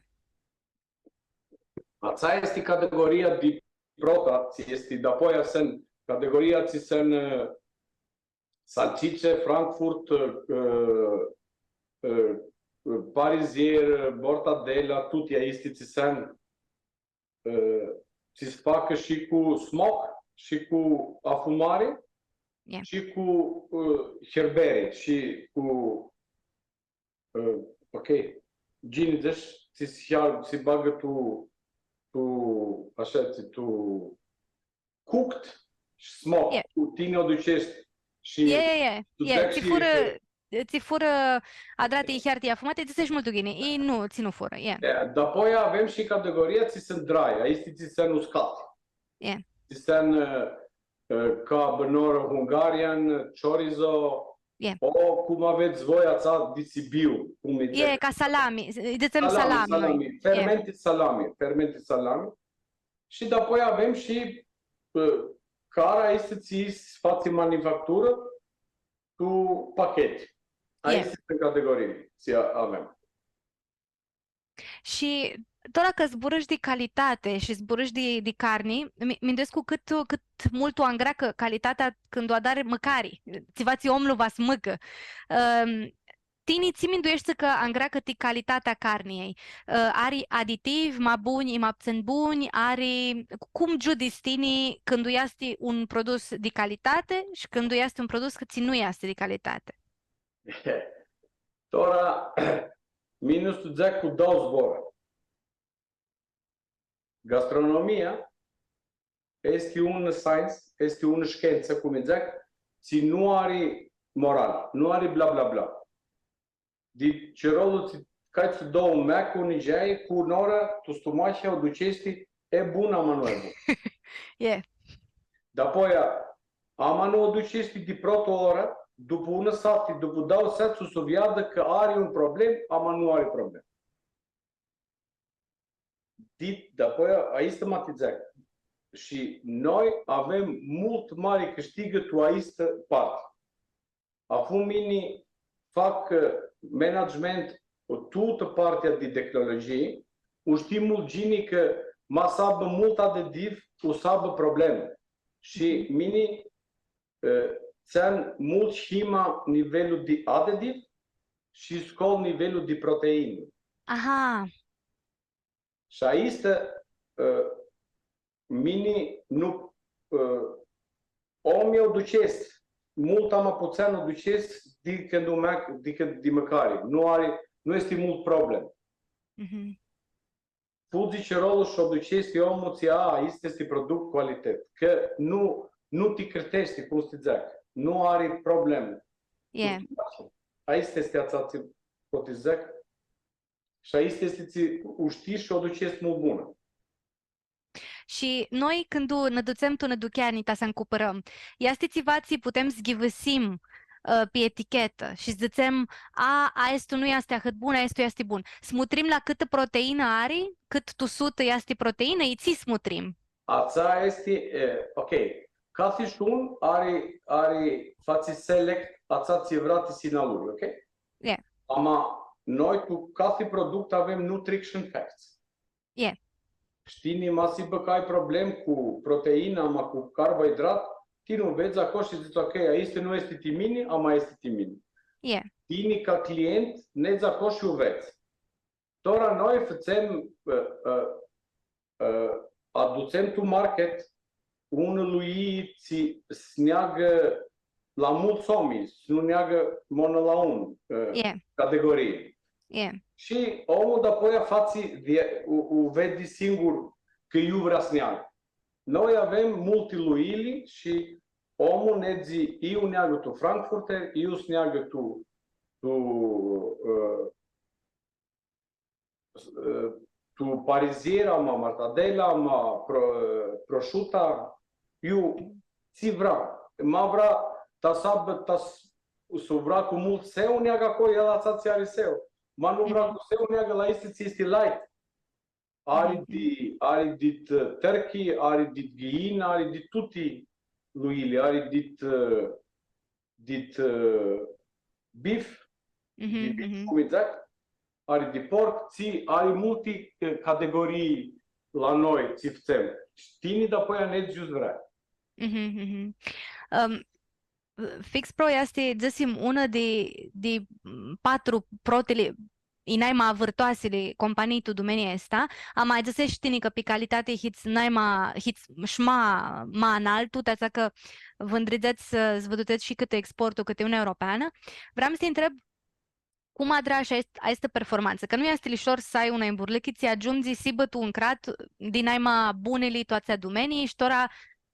Speaker 2: Asta este categoria de prota, este după aia categoria ți sen salcice, Frankfurt, Parizier, mortadela, tutti este ți se facă și cu smoke, și cu afumare, și cu herbere, și cu ok, gini, deci ți bagă tu cooked și smoke, tu tine o ducești și
Speaker 1: ți fură adrate i hjarti afumate, ți sești mult gine, ei nu fură,
Speaker 2: După avem și categoria ți sunt dry, aici ți sunt uscat. Ți sunt ca bănoră Hungarian, chorizo, cum aveți voi ața de Sibiu.
Speaker 1: Ca salami, salami.
Speaker 2: Fermented salami. Și după avem și care este ți față manufactură cu pachet. Aici sunt categorii ți avem.
Speaker 1: Și tot dacă zburăși de calitate și zburăși de carne, mi-ndesc cu cât mult tu angreacă calitatea când o adare măcari. Ți omul va smăcă. Tini ți minduiești că angreacă ti calitatea carnei. Are aditivi mai buni, mai puțin buni, cum judici tini când este un produs de calitate și când este un produs că ți nu este de calitate?
Speaker 2: Tora, minus tu zic cu două zbore. Gastronomia este un science, este o știință, cum zic, ți nu are moral, nu are bla bla bla. De ce rolul ca ți dă un mec, un nijai, cu nora, tu stomașia o ducești, e bună, ama nu e bună. După ama nu o ducești de proto oră, după una sati, după dau sat să viadă că are un problem, ama nu are problem. După aici te matizează. Și noi avem mult mare câștigă tu aici parte. Acum mine fac management o toată partea de tehnologie, o știm mult gini că mă sabă mult aditiv, o sabă probleme. Și mine țin mult schima nivelul de aditiv și scol nivelul de proteină.
Speaker 1: Aha.
Speaker 2: Și aici mine nu omul ducesc, mult am puțin o ducesc de măcare. Nu este mult problem. Tu zici rolul și o ducesc omul ți este produs calitate. Că nu te cretește, cum să zic. Nu are probleme. Aici este ața pot zic. Și aici este o știi și o ducesc mult bună.
Speaker 1: Și noi când ne ducem tu ne ducheani ta să încupărăm, este țivații putem zghivăsim pe etichetă și zicem, este nu este atât bun, este bun. Smutrim la câtă proteină are, cât tu sută este proteină, îi ți smutrim.
Speaker 2: Ața este, ok, ca și un are față select, ața ți vrati sinaluri, ok? Ama noi cu ca product avem nutrition facts. Știi, mă că ai problem cu proteina, cu carbohidrat, tu vezi acolo și zici, ok, aici nu este timine, ama este timine. Tine ca client, ne-ți acolo și o vezi. Tora noi facem, aducem tu market, unul lui ți sneagă la mulți oameni, nu neagă monă la unul categorie. Și omul de-apoi fații o vede singur că eu vrea să neagă. Noi avem multe luili și omul nedzi i unjagë tu Frankfurter, i usnjagë tu Pariziera, ma Martadela, ma Prosciutta, ju si vra. Ma vra ta sabë su vra ku mult seu unjaga ko jela ca cjari seu. Ma nu vra ku seu unjaga la isti light. Ari dit tërki, ari dit gjin, ari dit tutti luili, ari dit bif, dit bif kumizak, ari di porc, ari multi categorii la noi, ți vțem. Tini da poja ne gjus vre.
Speaker 1: FixPro este, zăsim, una de 4 protele i najma vârtoasele companii tu domenia esta, a mai găsești că pe calitate hits najma hits șma ma înaltul, tața că vândrideți zvăduteți și câte exportul, câte Uniunea Europeană. Vreau să te întreb cum adrași această performanță, că nu este ușor să ai una în burlăchi, ți ajungi sibă tu în crat din najma bunele toate domenii și tora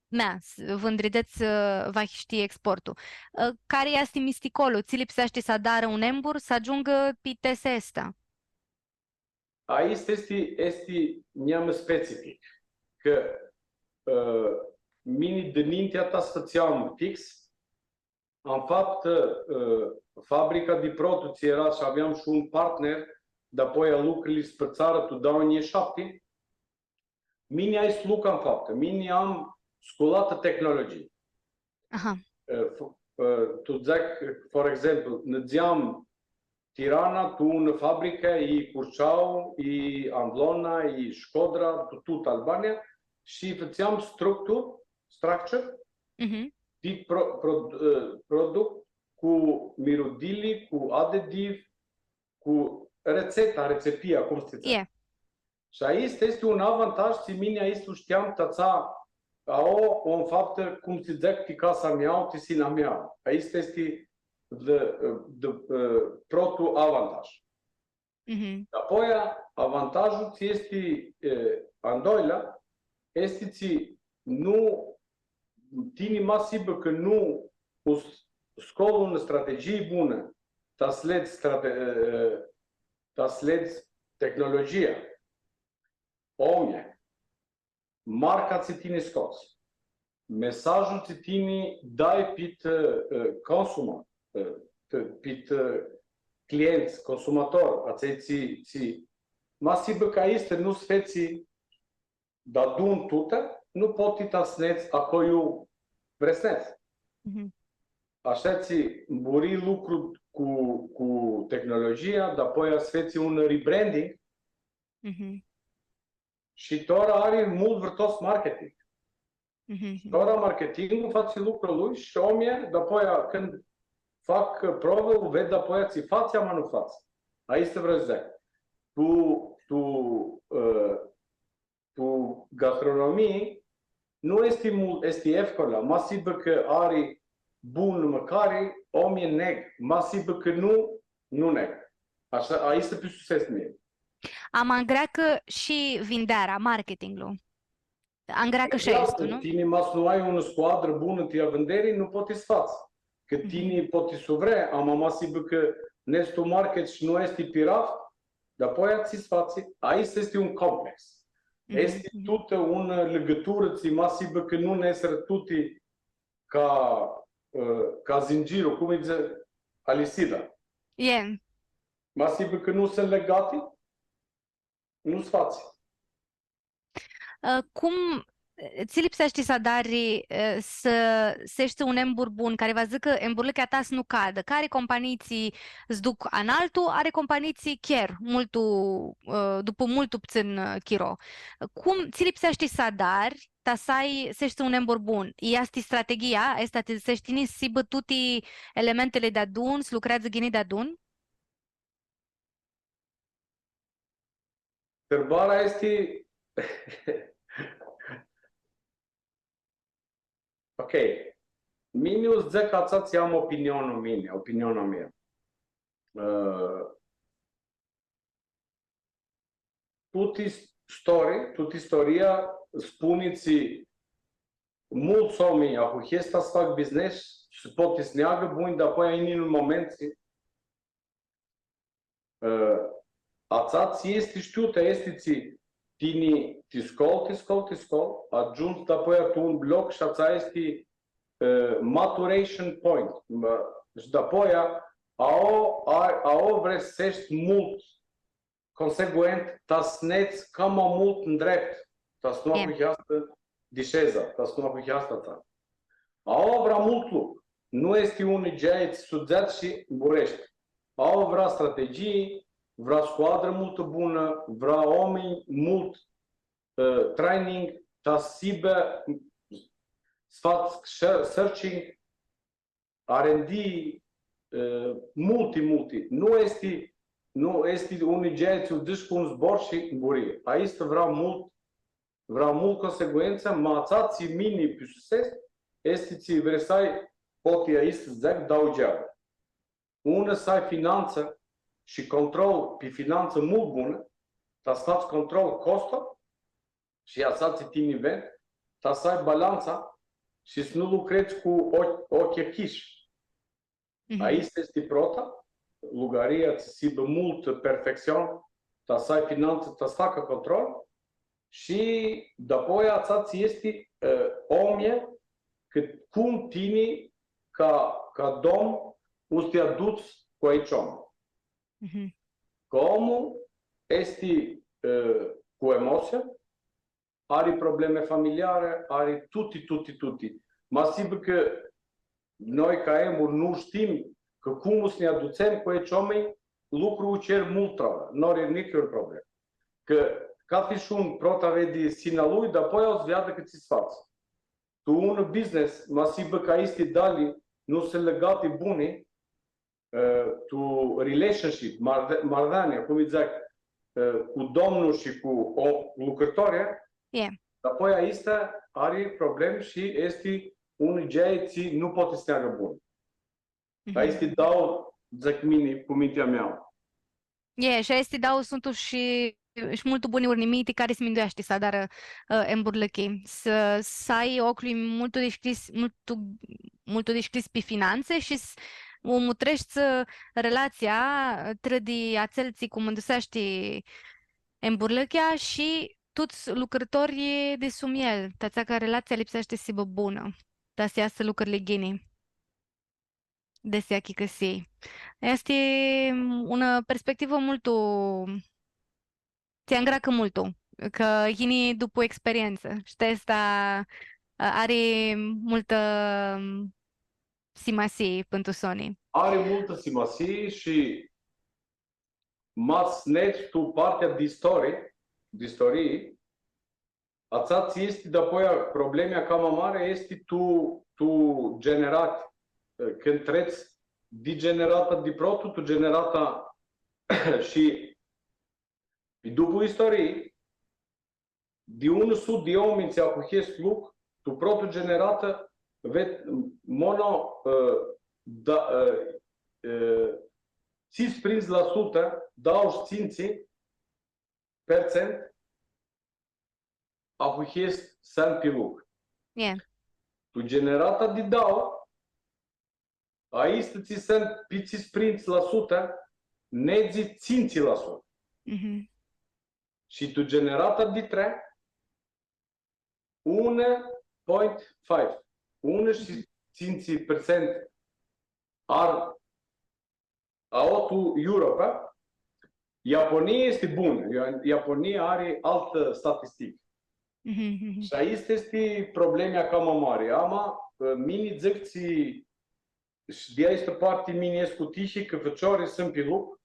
Speaker 1: mea, vândrideți va ști exportul. Care este misticolul? Ți lipsește să adară un embur să ajungă pe tesa asta?
Speaker 2: Aici este neam specific, că mini dănintea ta sfățeam fix, în fapt fabrica de producție era și aveam și un partner, dar apoi lucrurile spre țară tu dau în 7. Mini ai sluca în fapt, mini am scolată tehnologie.
Speaker 1: Aha.
Speaker 2: Tu zic, for exemplu, nădeam Tirana, tu în fabrică, e Curceau, e Amblona, e Școdra, tot Albania, și făceam structure, de product cu mirodili, cu adediv, cu rețepia, cum știți.
Speaker 1: Yeah.
Speaker 2: Și aici este un avantaj, și mine aici știam tața în fapt, cum se zic, pe casa mea, pe sina mea. Aici este protul avantaj. Apoi, avantajul ți este, al doilea, este ți nu tine masibă că nu scoli una strategie bună, ta sledi tehnologia, omie, marca ți tine scoți, mesajul ți tine dai pit consumat, pit clienți, consumator, ați masibă ca este nu sfeți da dun tută, nu poti ta sneți acoiu presneți. Așa ți buri lucru cu tehnologia, dar apoi sfeți un rebranding și tora are mult vârtos marketing. Tora marketingul face lucrul lui și omie, dar apoi când fac prove, ved apoi ți fața, mă nu față. Aici te vreau să zic. Tu gastronomie nu este mult, este efcola, masibă că are bun măcare, omie neg, masibă că nu neg. Așa, aici se pisusesc mie.
Speaker 1: Am angreacă și vinderea, marketingul. Angreacă și asta, nu?
Speaker 2: Tine mas nu ai una squadră bună de vândere, nu poți să faci. Că tine poți să vrea, am masibă că nestul market și nu este piraf, dar apoi ți faci. Aici este un complex. Este toată una legătură, ți masibă că nu ne este tutti ca zingirul, cum zice Alisida.
Speaker 1: Yeah.
Speaker 2: Masibă că nu sunt legate, nu-ți faci.
Speaker 1: Cum ți lipsește să adari să ești un embur bun care va zică emburlica ta să nu cadă? Care companii ți duc analtul, are companii ți chiar după mult puțin chiro. Cum ți lipsește să adari să ești un embur bun? Este strategia asta să știi să bătuti elementele de adun, să lucrează ghinii de adun?
Speaker 2: Întrebarea este ok. Mine o zic că ați am opiniona mea. Tutti istoria spuneți mulți oameni au chestia să fac business și pot să neagă buni, dar apoi în un moment ațați este știută, este ti scol, ajungi apoi tu un bloc și ața este maturation point. Și apoi au vrea să ești mult consecvent, ta sneți cam mult în drept, ta să nu apuchească dișeza, ta să nu apuchească ta. Au vrea mult lucru. Nu este unul geaiți sudzat și burești. Au vrea strategii, vrea squadră multă bună, vrea oameni mult training, ta sibă sfat searching, R&D, multi. Nu este unul geaiți udâși cu un zbor și burie. Aici vreau mult consecvență, mațați mini pe succes, este ți vresai poti aici să zic dau geabă. Una să ai finanță și control pe finanță mult bună, ta să faci control costă și asați tine event, ta să ai balanța și să nu lucrezi cu ochi chiși. Aici este prota, lugaria ți sibă mult perfecțion, ta să ai finanță, ta să facă control și dapoi asați este omie cât cum tine ca domn uste aduți cu aici om. Că omul este cu emoție, are probleme familiare, are tutti. Mă sigur că noi ca emuri nu știm că cum să ne aducem cu aici oameni, lucrul cer mult travare, nu are nicio problemă. Că ca fi și un prota vede sina lui, dar apoi o să vadă că ți-ți față. Tu un business, mă sigur că este dali, nu sunt legate bune, tu relationship, mardania, cum îi zic, cu domnul și cu o lucrătoare, apoi aici are probleme și este un geaiți nu poate să neagă bun. Aici dau, zic mine, cu mintea mea.
Speaker 1: Și aici dau sunt și muito buni urnimiti care se minduiește să dar emburlăchi. Să ai ocului muito descris pe finanțe și umutrești relația trădi acelții cum îndusești emburlăchea și toți lucrătorii de sumiel. Tația că relația lipsește să bă bună. Da se iasă lucrurile ghini. Desea că si. Este una perspectivă mult ți îngracă mult că ghini după experiență. Și asta are multă simasie pentru Sony.
Speaker 2: Are multă simasie și m-ați net tu partea de istorie, ați este de apoi problema cam mare este tu generat când treci degenerata de protul, tu generata și după istorie de un sud de oameni ți-a cuhesc lucru, tu protul generată mono 5% dau științe percent a cuhesc san pe lucru. Tu generata de dau aici ți sunt piți sprinți la sută, nezi ținți la sută. Și tu generata de 3, 1.5. 1 și ținți percent ar tu Europa. Japonia este bună. Japonia are altă statistică. Și aici este problema cam mare. Ama, mini zecții și de aici parte mine este cu tișii că făciorii sunt pe loc.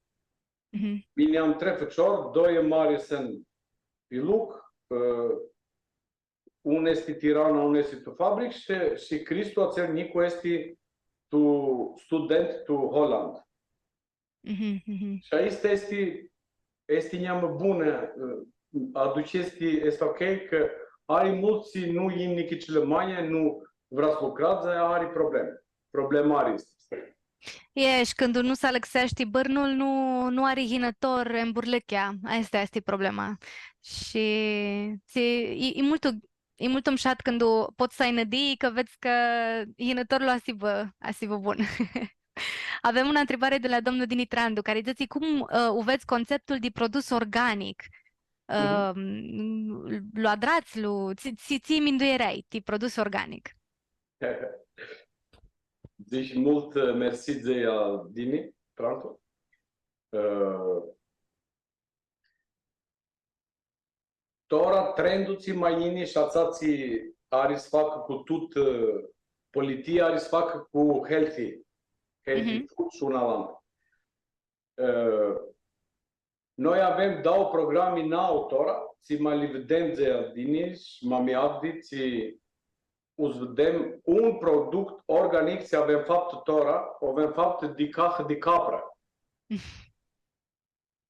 Speaker 2: Mine am 3 făciori, 2 mari sunt pe loc. Unul este Tirana, unul este tu fabric și Cristu ațel Nicu este tu student tu Holland. Și aici este neamă bună, este ok că are mulți, nu im nici cele mai, nu vrea să lucrează, are probleme. Problema este.
Speaker 1: Și când nu se alexește bărnul, nu are hinător în burlechea. Asta este problema. Și e mult e muito chato quando podes sair na dica, vezi că ienătorul a sido bun. Avem una întrebare de la domnul Dimitrandu, care zice cum vedeți conceptul de produs organic? Lo adrați, ți minduierai, de produs organic.
Speaker 2: Deci mult mersi de Dini, pronto. Tora trenduci mai ini și ațați are să facă cu tot politia are să facă cu healthy food și una la noi avem dau programe na autora, ți mai li vedem de Dini și mami addi ți us vedem un product organic ți avem fapt tora, avem fapt de capra.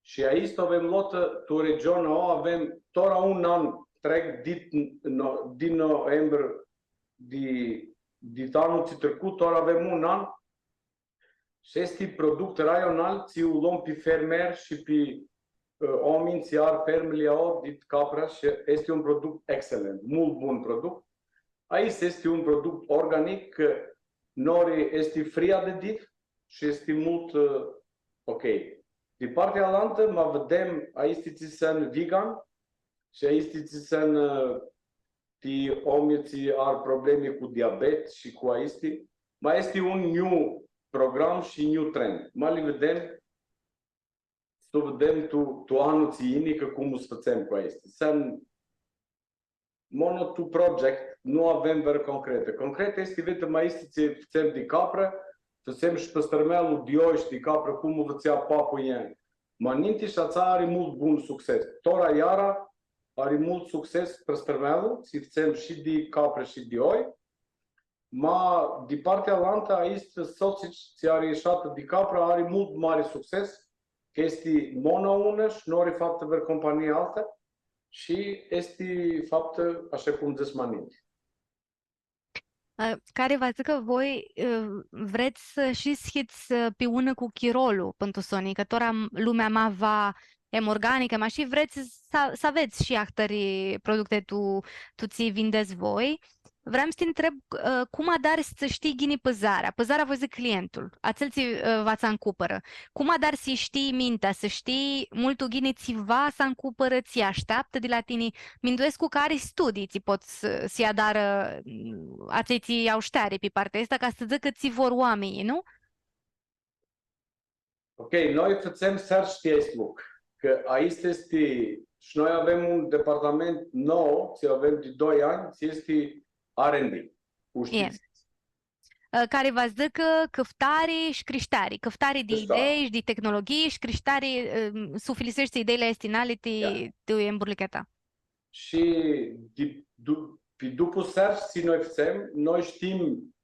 Speaker 2: Și aici avem lotă, tu regiunea o avem tora un an trec din noiembrie de anul trecut, tora avem un an și este product raional, ți o luăm pe fermer și pe oameni ți ar fermele au dit capra și este un product excelent, mult bun product. Aici este un product organic, nori este fria de dit și este mult ok. De partea alaltă, mă vedem, aici sunt vegan și aici sunt de oameni ar probleme cu diabet și cu aici. Mai este un new program și new trend. Mă le vedem, să vedem tu anul țiini că cum să facem cu aici. Sunt mono to project, nu avem ver concrete. Concrete este, vede, mai este facem de capră, facem și păstrămelul de oi și de capră, cum o vățea papul ei. Măninte și ața are mult bun succes. Tora iara are mult succes păstrămelul, să facem și de capră și de oi. Ma, de partea alanta, aici soții ce are ieșată de capră are mult mare succes, că este mono ună și nu are faptă ver companie altă. Și este faptă așa cum zis măninte.
Speaker 1: Care vă zic că voi vreți să și schiți pe ună cu chirolul pentru Sony, că tora lumea ma va organică, ma și vreți să aveți și ahtări producte tu ți vindeți voi. Vreau să te întreb cum adar să știi ghini păzarea. Păzarea vă zic clientul, ațel ți v-ați încupără. Cum adar să știi mintea, să știi multul ghini ți va să încupără, ți așteaptă de la tine. Minduescu care studii ți pot să adară aței au ștare pe partea asta ca să zic că ți vor oamenii, nu?
Speaker 2: Ok, noi facem search acest lucru. Că aici este, și noi avem un departament nou, ți avem de 2 ani, ți este R&D.
Speaker 1: Care vă zic căftare și creștare. Căftare de idei și de tehnologie și creștare să filisești ideile estinale de îmburlicata.
Speaker 2: Și după search ți noi facem, noi știm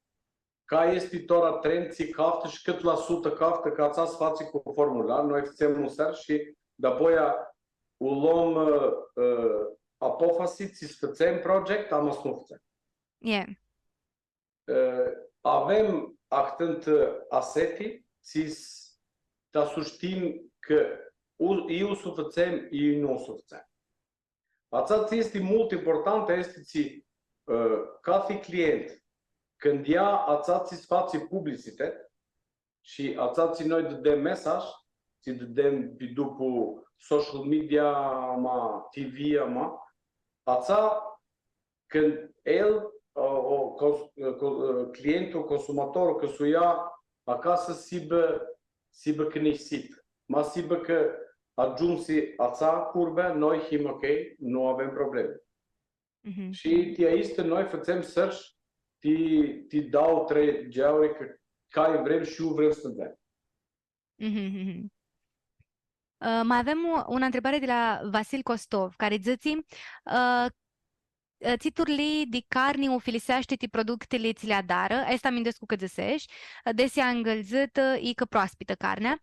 Speaker 2: care este tora trend, ți caftă și cât la sută caftă ca să faci cu formular. Noi facem un search și apoi o luăm apofasi, ți facem project, am să nu facem. Avem actent aseti, dar să știm că eu să facem, ei nu să facem. Asta este mult important, este ca fi client, când ia ațați spații publicitate și ațați noi dăm mesaj, ți dăm după social media, TV, ața când el clientul, consumatorul, că să ia acasă sibă că ne-i sit. Ma sibă că ajunsi ața curbe, noi him ok, nu avem probleme. Și aici noi facem search, ti dau 3 geauri că care vrem și eu vrem să vrem.
Speaker 1: Mai avem o întrebare de la Vasil Kostov, care zice țiturile de carne o filisește ti productele ți le adară, asta mindescu că zisești, desea îngălzită e că proaspită carnea,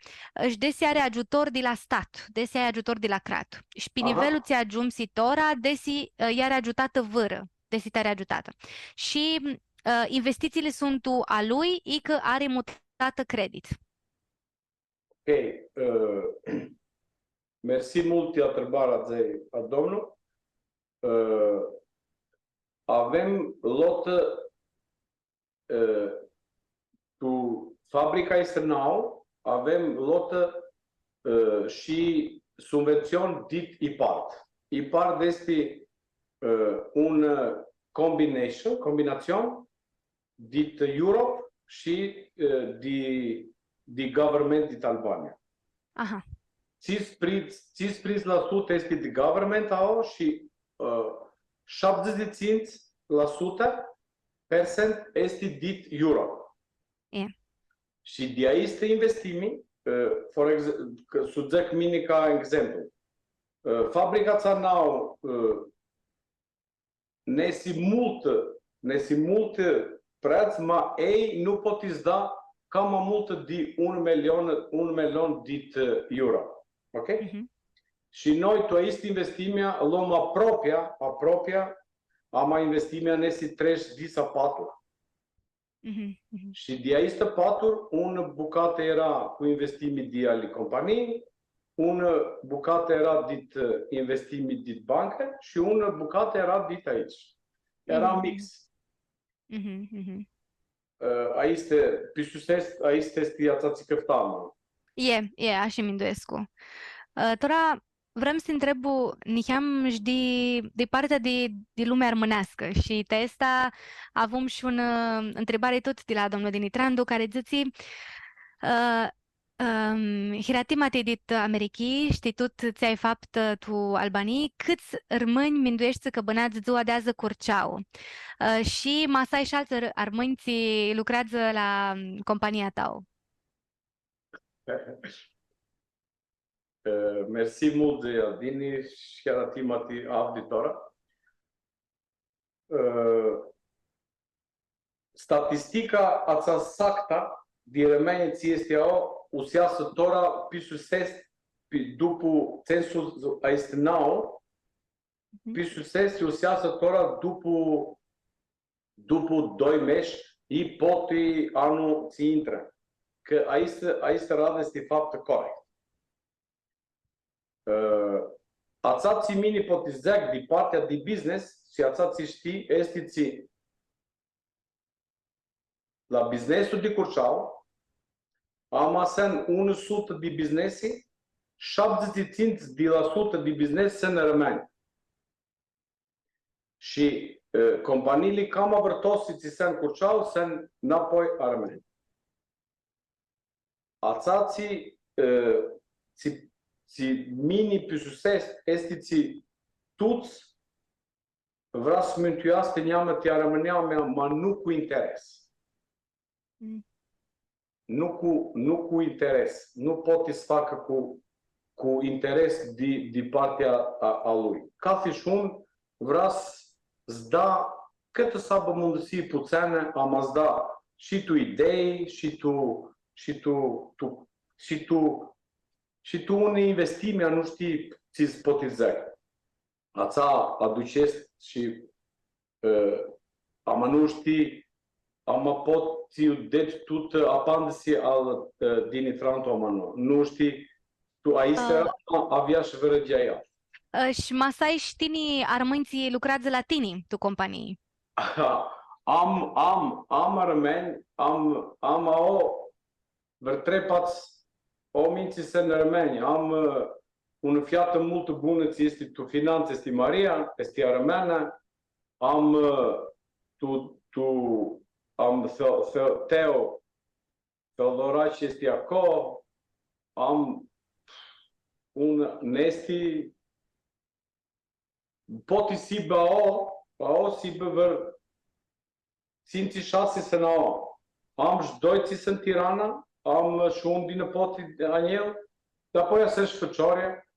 Speaker 1: și desea are ajutor de la stat, desea are ajutor de la crat. Și pe nivelul ți ajungi tora, desi iar ajutată vără, desi tare ajutată. Și investițiile sunt a lui, e că are mutată credit.
Speaker 2: Ok. Mersi mult de întrebarea de domnul. avem lotă cu fabrica este nou, avem lotă și subvențion dit IPART. IPART este un combinațion dit Europe și de government dit Albania.
Speaker 1: Aha.
Speaker 2: 30% este de government ao și 75% este dit Europe.
Speaker 1: Yeah.
Speaker 2: Și de aici este investimi, să zic mine ca exemplu. Fabrica țarnau nesi multă preț, ma ei nu pot îți da cam mai multă de 1 milion dit euro. Ok? Și noi tu aici investimia luăm apropia, am investimia nesi 3 di sa 4. Și de aici 4, un bucată era cu investimi de ale companii, un bucată era dit investimi dit bancă și un bucată era dit aici. Era mix. Aici este ațați căftamă.
Speaker 1: Așa mi îndoiescu. Tora, vrem să întrebu, niham și de partea de lumea armânească și te asta avem și o întrebare tot de la domnul Dinitrandu care zice Hiratima te dit Americii, știi tot ți-ai fapt tu Albanii, câți rămâni minduiești că bănați ziua de azi curceau și masai și alți armâni ți lucrează la compania ta.
Speaker 2: Mersi mult de Aldini și Hiratima te auditora. Statistica ața sacta de rămâne ți este o seasă tora pisust după census este nou pisust o seasă tora după 2 mesi și poate anul ți intră. Că aici rada este fapt corect. Ața ți mini poate zic de partea de business și ața ți știi este ți la businessul de Curceau am asen 100 de business, 75% de business se ne rămâne. Și companiile cam avărtosi ți se încurceau, se înapoi a rămâne. Ața ți mini pisust este ți tuți vrea să mântuiască neamă te-a rămâneau mea, ma nu cu interes. Nu cu interes. Nu poate să facă cu interes de partea a lui. Ca fișun vrea să da cât să aibă mundăsie puțină, am ați da și tu idei, și tu unei investimi, nu știi ți-ți poate zic. Ața aduceți și am nu știi am pot ți deci tot apandisi al Dinitrandu amanu. Nu știi tu aici avea și vărăgea ea.
Speaker 1: Și masai știni armânții lucrează la tine, tu companii.
Speaker 2: Am armeni, am vreo 3-4 ominți să ne armeni. Am un fiată mult bună, ți este tu finanță, este Maria, este armeană. Am am Teo, Teodoraci este acolo, am un nesti, poate si bao si băvăr, simți 6 să n-au. Am și 2 ți sunt Tirana, am și un din poate Aniel, dar apoi sunt și Făcioare.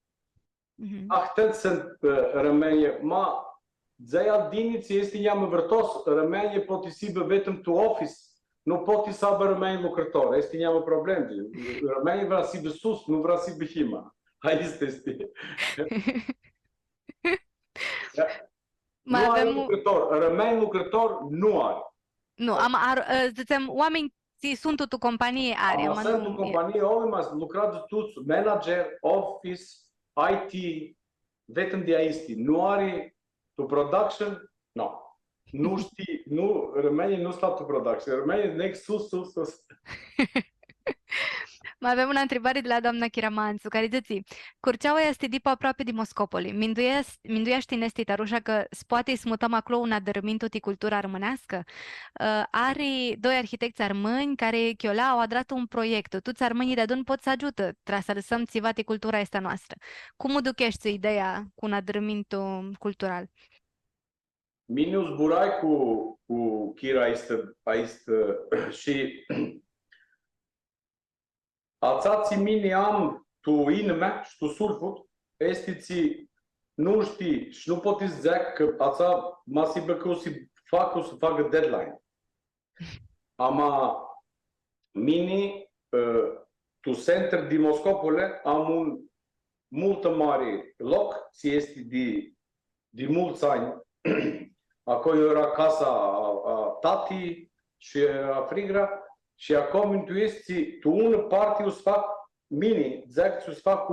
Speaker 2: Atât sunt rămâne, ma Zaia diniți este neamă vărtos, rămâne poate si băvetăm tu office, nu poate să aibă rămâne lucrător, este neamă probleme. Rămâne vrea să sus, nu vrea să hima. Aici este. Nu are lucrător, rămâne lucrător nu are.
Speaker 1: Nu, zicem, oameni sunt tu companie are.
Speaker 2: Am sunt tu companie, oameni lucrat toți, manager, office, IT, vetem de aici. Nu are to production? No. nu știi, nu, rămâne nu la tu production, rămâne next sus.
Speaker 1: Mai avem una întrebare de la doamna Chiramanțu, care zice: Curceaua este dipa aproape de Moscopoli. Minduiește nesti tarușa că poate smutăm acolo una dărâmintul de cultura armânească? Are doi arhitecți armâni care chiola au adrat un proiect. Toți armânii de adun pot să ajută tra să lăsăm țivate cultura asta noastră. Cum duchești ideea cu un adărâmintul cultural?
Speaker 2: Mine zburai cu Kira aici și ațații mine am tu inime și tu surfut, estiți nu știi și nu poți zic că ața masibă că o să facă deadline. Ama mine tu center din Moscopole am un multă mare loc, ți este de mulți ani. Acolo era casa a tati și a frigra și acum tu una parte o să fac mini, zic, o să fac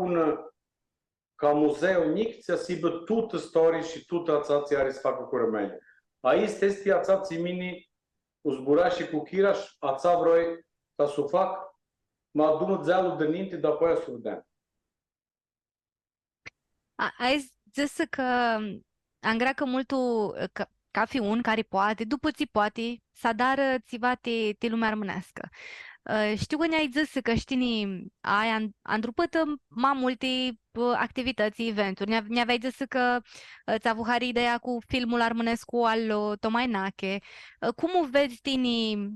Speaker 2: ca muzeu mic, ți-a sibă toată istorie și toată ațația are să facă cu rămâne. Aici este ațații mini, o zbura și cu Kira și ața vrei să o fac, mă adună zealul de ninte, dar apoi să o vedem.
Speaker 1: Ai zis că angreacă multul ca fi un care poate, după ți poate, să dară țiva te lumea armânească. Știu că ne-ai zis că știi ai andrupătă mai multe activități, eventuri. Ne-aveai zis că ți-a avut hari ideea cu filmul armânescu al Tomai Nache. Cum vezi tini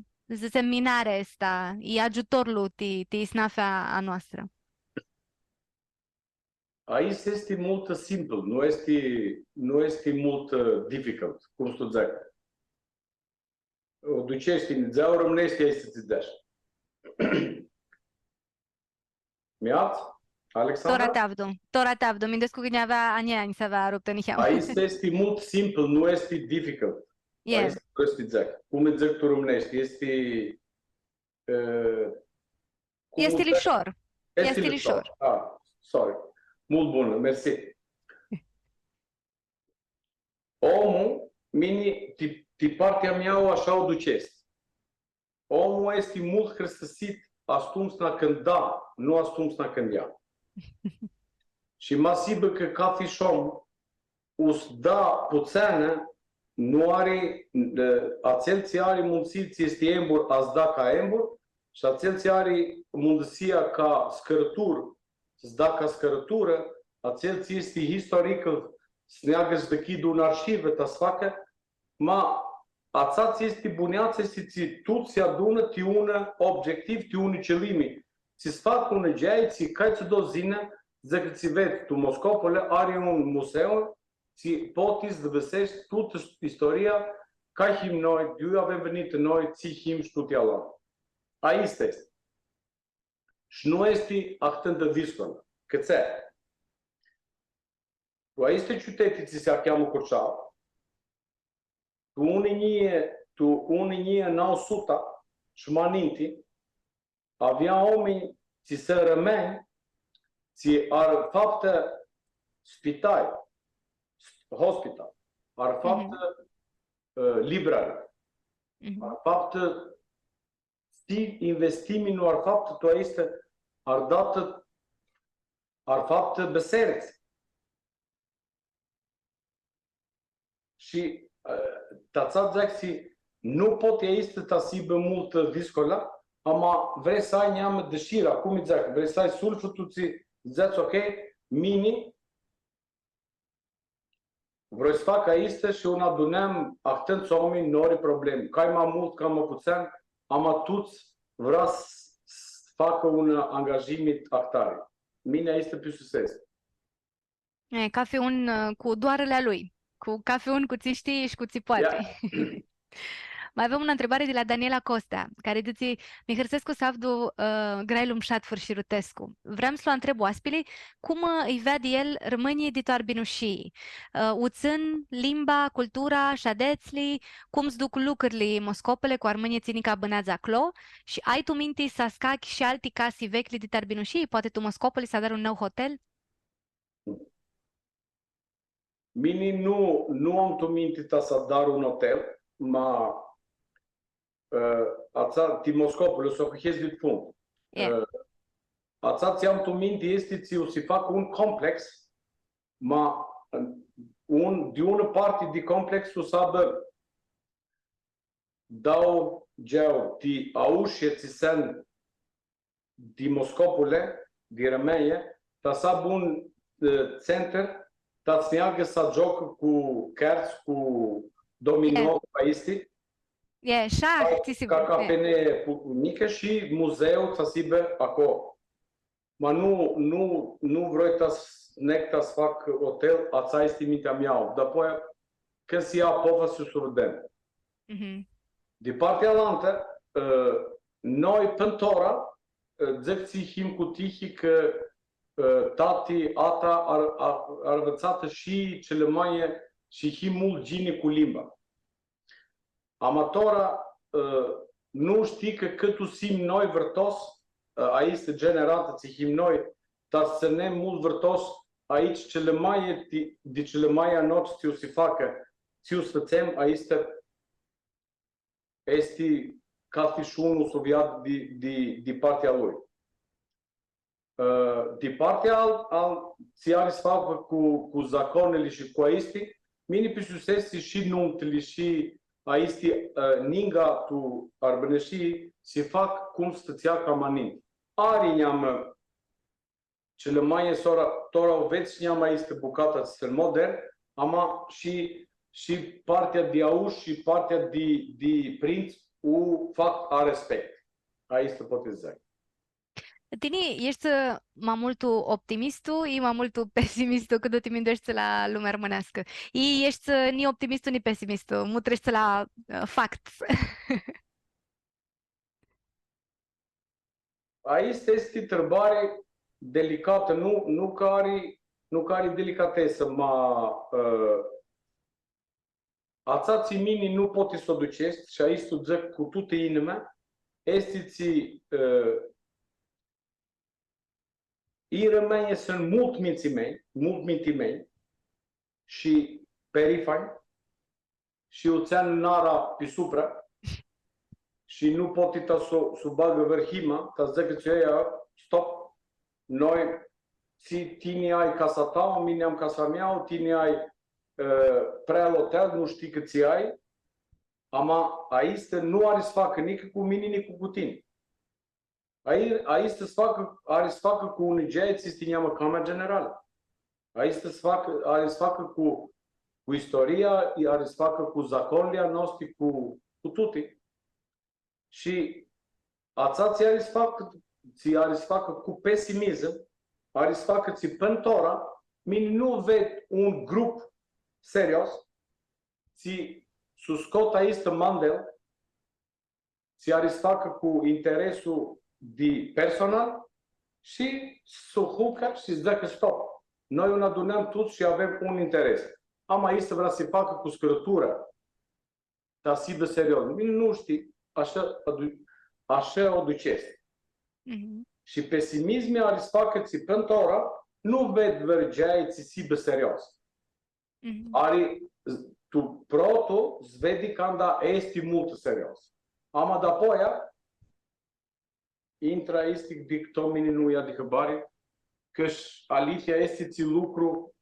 Speaker 1: seminarea asta, e ajutorul te snafea a noastră?
Speaker 2: Aici este mult simplu, nu este mult difficult, cum să zic. O ducești în zeau, rămânești aici să-ți dea. Mi-ați? Alexandra?
Speaker 1: Tora teavdu. Mi-ndescu că ne-avea ani să avea ruptă niheam.
Speaker 2: Aici este mult simplu, nu este difficult. Aici trebuie să zic. Cum îți zic tu românești? Este
Speaker 1: lișor. Este lișor.
Speaker 2: Ah, sorry. Mult bun, mersi. Omul, de partea mea, așa o ducesc. Omul este mult hrăstăsit, astuns na când da, nu astuns na când ia. Și mă sibă că ca fișom, us da puțină, nu are, ațelții are munțiți este embur, ați da ca embur, și ațelții are mundăsia ca scărătură, să-ți da ca scărătură, ațelții este istorică, să neagă și de chidul un arșivă, ta să facă, ma ațați este buneață, este tu ți adună, ti ună obiectiv, ti ună ce limit. Ți-ți fac ună geai, ți cai ți do zină, zică ți vezi, tu Moscopole are un muzeu, ți poți să văsești toată istoria, ca him noi, eu avem venit noi, ți him și tu te alam. Aici este. Și nu este atât de discolă. Că ți-e. Tu aici ciutete ți se cheamă Curceau. Tu unii în 900 și maninti avea oameni ți se rămeni, ți ar faptă spital, hospital, ar faptă librare, ar faptă investimi nu ar faptă tu este ar faptă beserți. Și tațat zic nu poate este tasibă multă viscola, ama vrei să ai neamă deșira, cum îți zic, vrei să ai sulful, tu zici ok, mini, vrei să fac aici și un adunăm atenți oameni, nu are probleme. Cai mai mult, cam mai puțin, ama toți vrea să facă un angajament actare. Mine este pe succes.
Speaker 1: Ca fi un cu doarele lui. Cu cafe un cu ți știi și cu ți poate. Yeah. Mai avem una întrebare de la Daniela Costa, care zice: mi hârsescu savdu grailum șat fârșirutescu. Vreau să-l întreb oaspilei cum îi vede el rămânie de toarbinușii. Uțân, limba, cultura, șadețli, cum se duc lucrurile Moscopele cu armânie ținica bâneața acolo și ai tu minte să scachi și alții casi vechi de toarbinușii? Poate tu Moscopele să dar un nou hotel?
Speaker 2: Mine nu am tu minte să dar un hotel, Aca ti Moscopoulos o hezbit fund. Aca ți-am tu minte este ți si fac un complex, ma de una parte de complexul sabă dau geau ti aușe ți sen di Moscopole, di Rămeie, ta sab un center, ta sneagă să joc cu cărți, cu domino, este.
Speaker 1: Șah, ți si...
Speaker 2: Ca pene mică și muzeu să sibe acolo. Ma nu vrei să fac hotel, ața este mintea mea. Dapoi, când se ia pofă să surden. De partea alaltă, noi, pentru zic him cu tihi că tati, ata ar învățată și cele mai și him mult gine cu limba. Amatora nu știi că cât tu simți noi vârtos, aici se generată țihim noi, dar să ne mult vârtos aici de cele mai anoți ți-o se facă, ți-o sfățem, aici este ca fi și unul soviat de partea lui. De partea ți-ar să facă cu zaconele și cu aici, mine pisusesti și nuntele și aici ninga tu arbăneșii se fac cum stăția ca manint. Are neamă cele mai tora o veți neamă este bucata în modern, ama și partea de auș și partea de prinț o fac a respect. Aici te poate zice.
Speaker 1: Tini, ești mai mult optimistul, e mai mult pesimistul când te mindești la lumea românească. Ești ni optimistul, ni pesimistul, mu treci la facts.
Speaker 2: Aici este întrebare delicată, nu care delicatesă, ața mini nu poate să o ducești și aici tu zic cu toată inima, este îi rămâne sunt mult minții mei și perifani și o țean nara pe supra și nu poate ta să bagă vărhima, ta zic că ți-o stop, noi tine ai casa ta, mine am casa mea, tine ai prea hotel, nu știi că ți ai, ama aici nu are să facă nici cu mine, nici cu tine. Aici are să facă cu unii geați, este neamă Camera Generală. Aici are să facă cu istoria, are să facă cu zaconlia noștri, cu toate. Și ața ți are să facă cu pesimism, are să facă ți pentru mine nu ved un grup serios, ți scot aici mandel, ți are să facă cu interesul de personal și să hucă și să zică stop. Noi îl adunăm toți și avem un interes. Am aici să vrea să facă cu scurătură, dar să fie serios. Mine nu știi, așa o duceți. Și pesimismul are să facă ți pentru ora, nu ved vergeai ți fie serios. Are tu proto zvedi când este mult serios. Ama dapoi intra este dictomini nu ia de hăbare, că alicia este ți lucru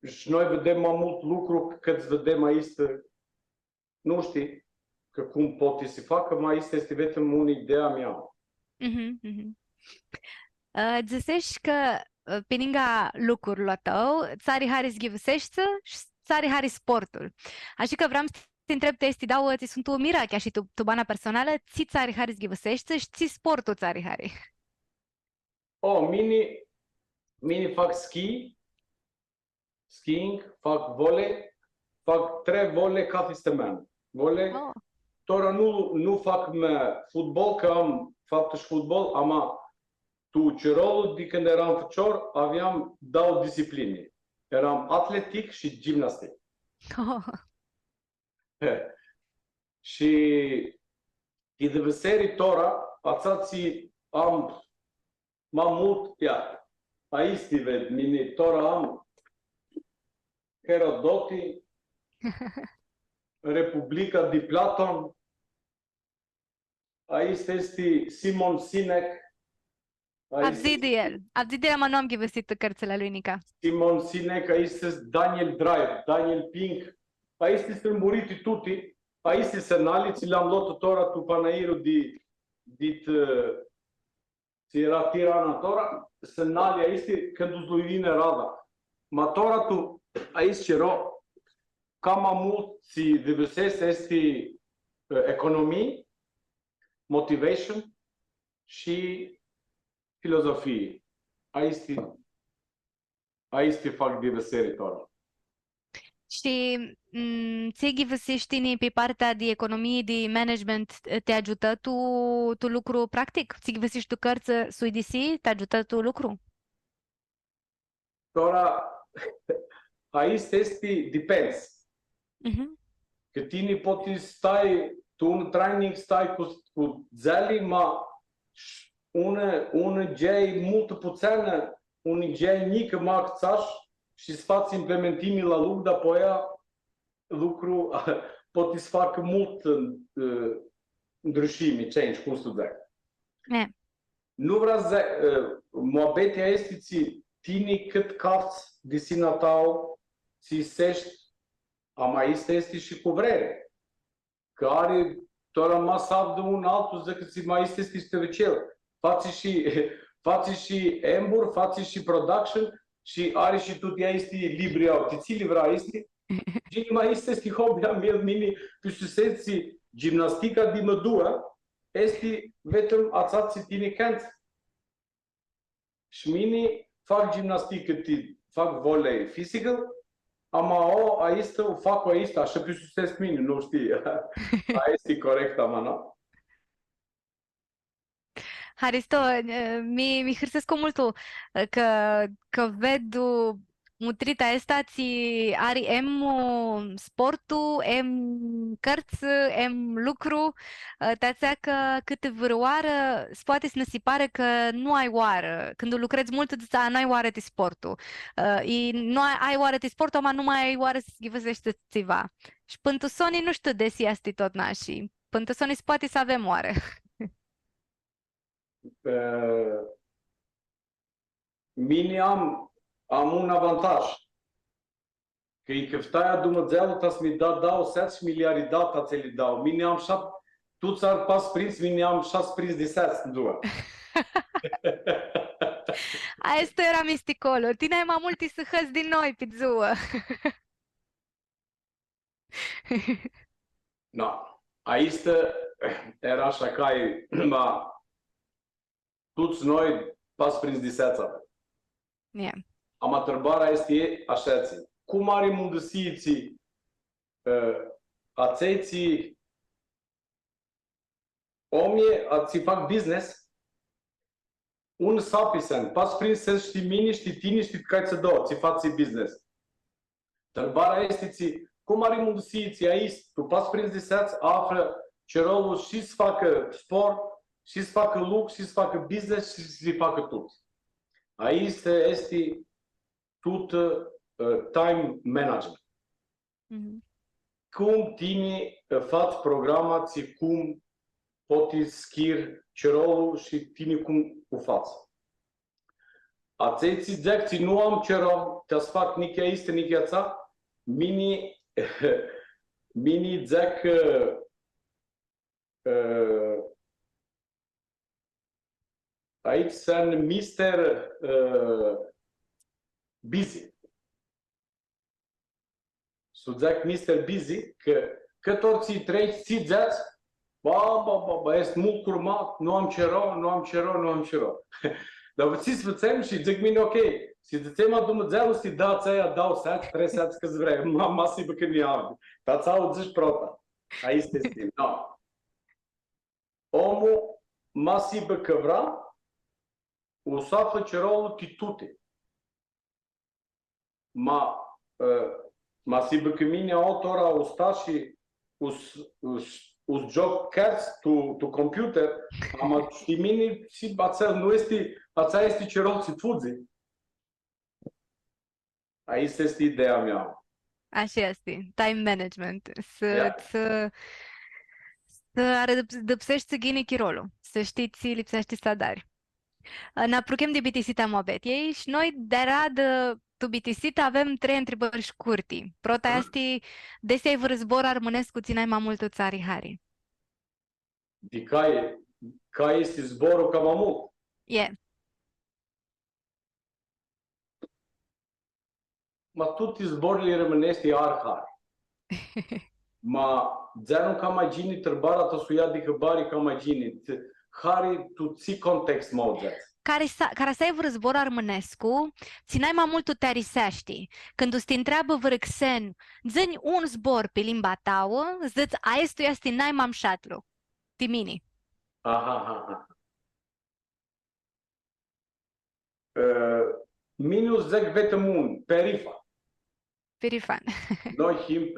Speaker 2: și noi vedem mai mult lucru cât vedem aici, nu știi, că cum poate să facă, mai este vedem una idea mea.
Speaker 1: Zicești că pe lângă lucrul tău, țari Haris ghivusești și țari Haris sportul. Așa că vreau să te întreb, te dau, ți sunt o mira, chiar și tu bana personală, ți țari Haris ghivusești și ți sportul țari Hari.
Speaker 2: Mini fac skiing, fac vole, fac 3 vole ca fisteman. Vole, tora nu fac fotbal, că am făcut și fotbal, ama tu cerolul de când eram făcior, aveam două discipline. Eram atletic și gimnastic. Și de veseri tora, ațații am mai mult, aici te ved, mine tora am Herodoti, Republica de Platon. Aici este Simon Sinek.
Speaker 1: I've zis el. I've zis el, nu am găsit cărțile lui Nica.
Speaker 2: Simon Sinek, aici este Daniel Drive, Daniel Pink. Aici este moriti tutti. Aici se analizi, le-am luat tora tu panairu dit si era tirana tora, se nali aici când uzluivine rada. Ma tora tu aici cero cam mult si devesese este economie, motivation și filozofie. Aici fac devesere tora.
Speaker 1: Și ți găsești pe partea de economie, de management, te ajută tu lucru practic? Ți găsești tu cărți sui DC, te ajută tu lucru?
Speaker 2: Tora, aici este depends. Că tine poti stai, tu un training stai cu zeli, ma una gei multă puțină, un gei mică ma acțaș și să faci implementimi la lucru, dar apoi lucru poate să facă mult îndrășimi, change, cum să zic. Nu vreau să zic, moabetea este tine cât cafți de sine tău, ți sești, mai este și cu vrere. Că are doar masat de un altul, zic că ți mai este stăricel. Faci și embur, faci și production și are și tu ea este libriau. Ti ți livra este? Și mai este hobby am el mini, că suseți gimnastica de mădua, este vetem ațați tine canți. Și mini fac gimnastică, fac volei physical, aici fac aici, așa pe suses mine, nu știi. Aici e corect, nu?
Speaker 1: Haristo, mi hârsesc multul că ved mutrita asta ți are sportul, cărți, lucru, tațea că câte vrăoară, poate să ne se pare că nu ai oară. Când lucrezi mult, nu ai oară de sportul. Nu ai oară de sportul, ma nu mai ai oară să găsești ceva. Și pentru Sony nu știu de si asta tot nași. Pentru Sony se poate să avem oară.
Speaker 2: Mine am un avantaj. Că e căftaia Dumnezeu ta să mi dau 7 miliarde data ți le dau. Mine am tu ți-ar pas prins, mine am 6 prins de 7 în două.
Speaker 1: Asta era misticolul. Tine ai mai multe să hăți din noi pe ziua.
Speaker 2: No. Aici era așa că toți noi pas prins de seața.
Speaker 1: Yeah.
Speaker 2: Am întrebarea este așa ți. Cum are mundăsiții ațeiții omie, ți fac business un sapisen, pas prins să știi mine, știi tine, știi care ți dau, ți faci business. Întrebarea este cum are mundăsiții aici, tu pas prins de seață, află ce rolul și să facă sport, și să facă lucru, și să facă business, și să facă tot. Aici este tot time management. Cum tine faci programații, cum poți schiri ce rolul și tine cum o faci. Aceți zic, nu am ce rol, te-ați fac nici este, nici ața, mini zic aici sunt Mr. Busy. Să zic Mr. Busy, că cât ori ți treci, ți zici, ba, este mult curmat, nu am ce rău. Dar ți sfățem și zic mine, ok, si zicem a Dumnezeu, si dați aia, dau sați, trei sați câți vrei, masi bă când i-am. Dar ți-au zici prota. Aici este, no. Omul masi bă că vrea, o să face rolul titute. Masi bă că mine autora o sta și us joc cărți tu computer, am știi mine și nu este, ața este ce rol ți fuzi. Aici este ideea mea.
Speaker 1: Așa este, time management.
Speaker 2: Ja.
Speaker 1: Să dëpsești gini chirolul, să știți lipsești sadari. Na prokem de BTC Tamobet. Ei și noi de rad tu BTC avem trei întrebări scurti. Prota este desei vă zbor armânesc cu ținai mai mult țari hari.
Speaker 2: Di kaj si zboru ka ma mult?
Speaker 1: E.
Speaker 2: Ma tutti zborili rëmënesti arhari. Ma dzenu ka ma gjini tërbara të sujadi këbari ka ma gjini. Hari tu ți context ma o dzec.
Speaker 1: Care să ai vă zbor armânescu, ținai mai mult tu te arisești. Când tu te întreabă vărăxen, zâni un zbor pe limba tauă, zîți aestu este n-ai mam șatlu. Timini.
Speaker 2: Aha. Minus zec vetëm unë, perifa.
Speaker 1: Perifan.
Speaker 2: Noi him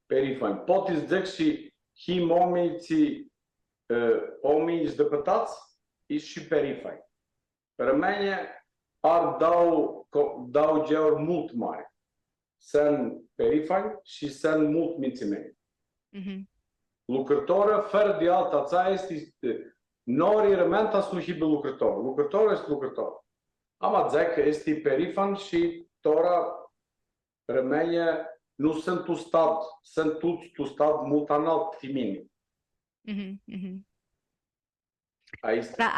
Speaker 2: perifan. Po ti zec și him omii zdëpëtac, ish și perifan. Rëmenje ar dau gjeur mult mare. Sen perifan și sen mult mințimeni. Lucrătoră, fără de alta, ața este nori rëmenta sluhibë lucrător. Lucrător este lucrător. Ama zec este perifan și tora rëmenje nu sunt tu stat, sunt tu stat mult analt timini.
Speaker 1: Dar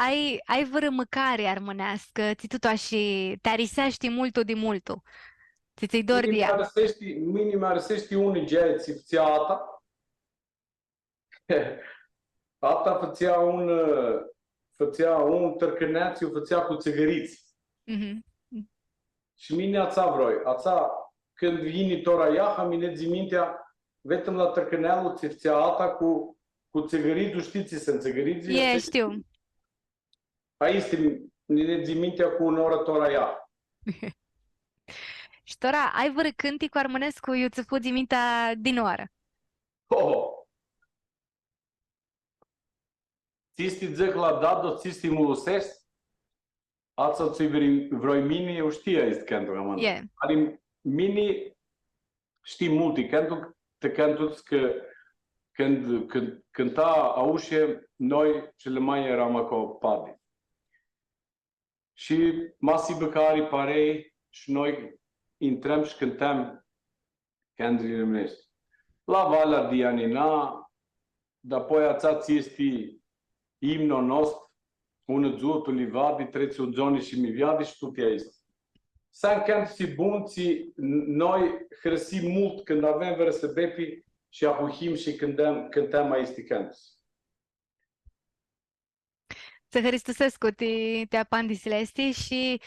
Speaker 1: ai vreo mâncare armânească, ți tu și te arisești multul de multul. Ți-i dor de ea.
Speaker 2: Minim arsești unii geți, fățea ata. Ata fățea un tărcăneațiu, fățea cu țigăriți. Și mine ața vroi. Ața, când vine tora iaha, mine zi mintea, vetëm la tărcănealul ți fățea ata cu țigărițul, știți sunt țigăriți?
Speaker 1: E, știu.
Speaker 2: Aici mine zi mintea cu un oră tora iaha.
Speaker 1: Și tora, ai vreo cânti cu armânescu, eu ți fu zi mintea din oară.
Speaker 2: Ți dzec la dado, ți mulosesc? Ața ți vroi mini, eu știa este cantul rămân. Adică mini știi multe cantul, te cantuți că când cânta aușe, noi cele mai eram acolo padi. Și masibă care parei și noi intrăm și cântăm canturile românești. La Valea Dianina, dapoi ața ți este imnul nostru, unul zutul livadi, treți un zoni și mi viadi și tu te-ai zis. Sam când si bunți, noi hrăsim mult când avem vreo să bepi și apuhim și cântăm mai este cantus.
Speaker 1: Să Hristusescu te apandisile este și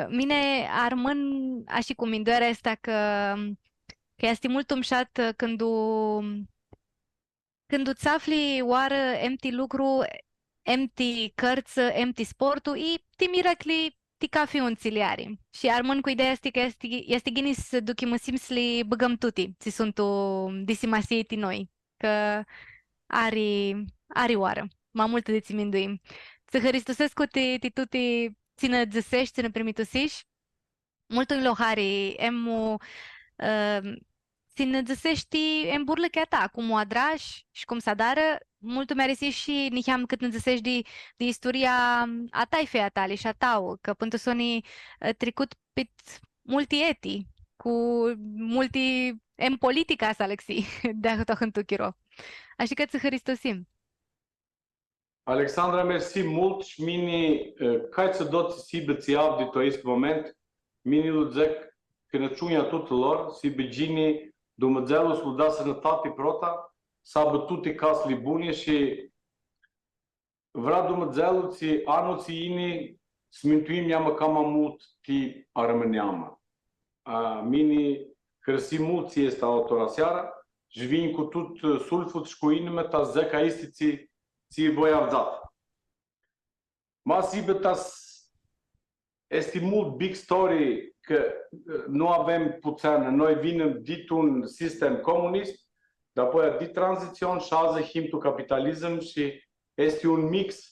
Speaker 1: mine armân așa cum mindoarea asta că este mult umșat când îți afli oară empty lucru, empty cărți, empty sportul, ti miracli ti cafi unțiliari. Și armân cu ideea asta că este gini să ducim în simț li băgăm tuti, ți sunt disimasieti noi, că ari oară, mai mult de ți minduim. Să Hristusescu ti tuti țină dzăsești, țină primitusiși, mult în lohari, țină dzăsești în burlăchea ta, cum o adrași și cum s-a dară, mult meresi și niheam cât înțesești de istoria a taifei a tale și a tau, că până sonii trecut pe multi eti, cu multi în politica sa Alexi, de-a hântu chiro. Așa că ți Hristosim.
Speaker 2: Alexandra, mersi mult și mini, kaj să doți si bățiav de toist moment, mini ludzec, când ciunia tuturor, si begini Dumnezeu să da sănătate prota, să aibă toate casele bune și vrea Dumnezeu ți anul ți ini să mântuim neamă cam mult ti a rămâneamă. Mini hărsi mult ți este autora seara și vin cu tot sulful și cu inimă ta zeca este ți voi avzat. Masi betas este mult big story că nu avem puțin, noi vinem dit un sistem comunist, dapoi dit tranzițion și azi himtul capitalism și este un mix.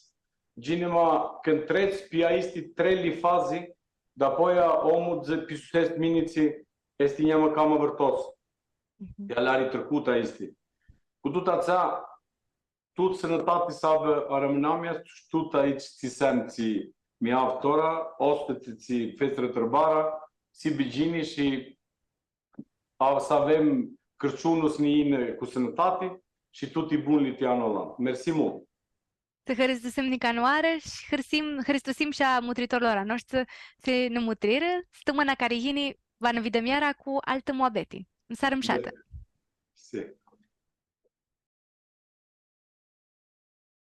Speaker 2: Ginema, când treci pe este trei faze, dapoi omul pisust miniți Esti няма кама въртос.
Speaker 1: Mhm.
Speaker 2: Ja лари тръкута исти. Кутута ца, тут се натати сабе арамнамия, тута ич ти семци ми автора, остете си фестра тръбара, си биджини și să avem Crăciunul sniine cu sănătate și tutti bun litianul ăla. Mersi mult!
Speaker 1: Să Hristos Nicanoară și Hristosim și a mutritorilor noștri se ne mutrire, stămâna care hini va năvidămiara cu altă moabeti. În sară mșată.
Speaker 2: Se.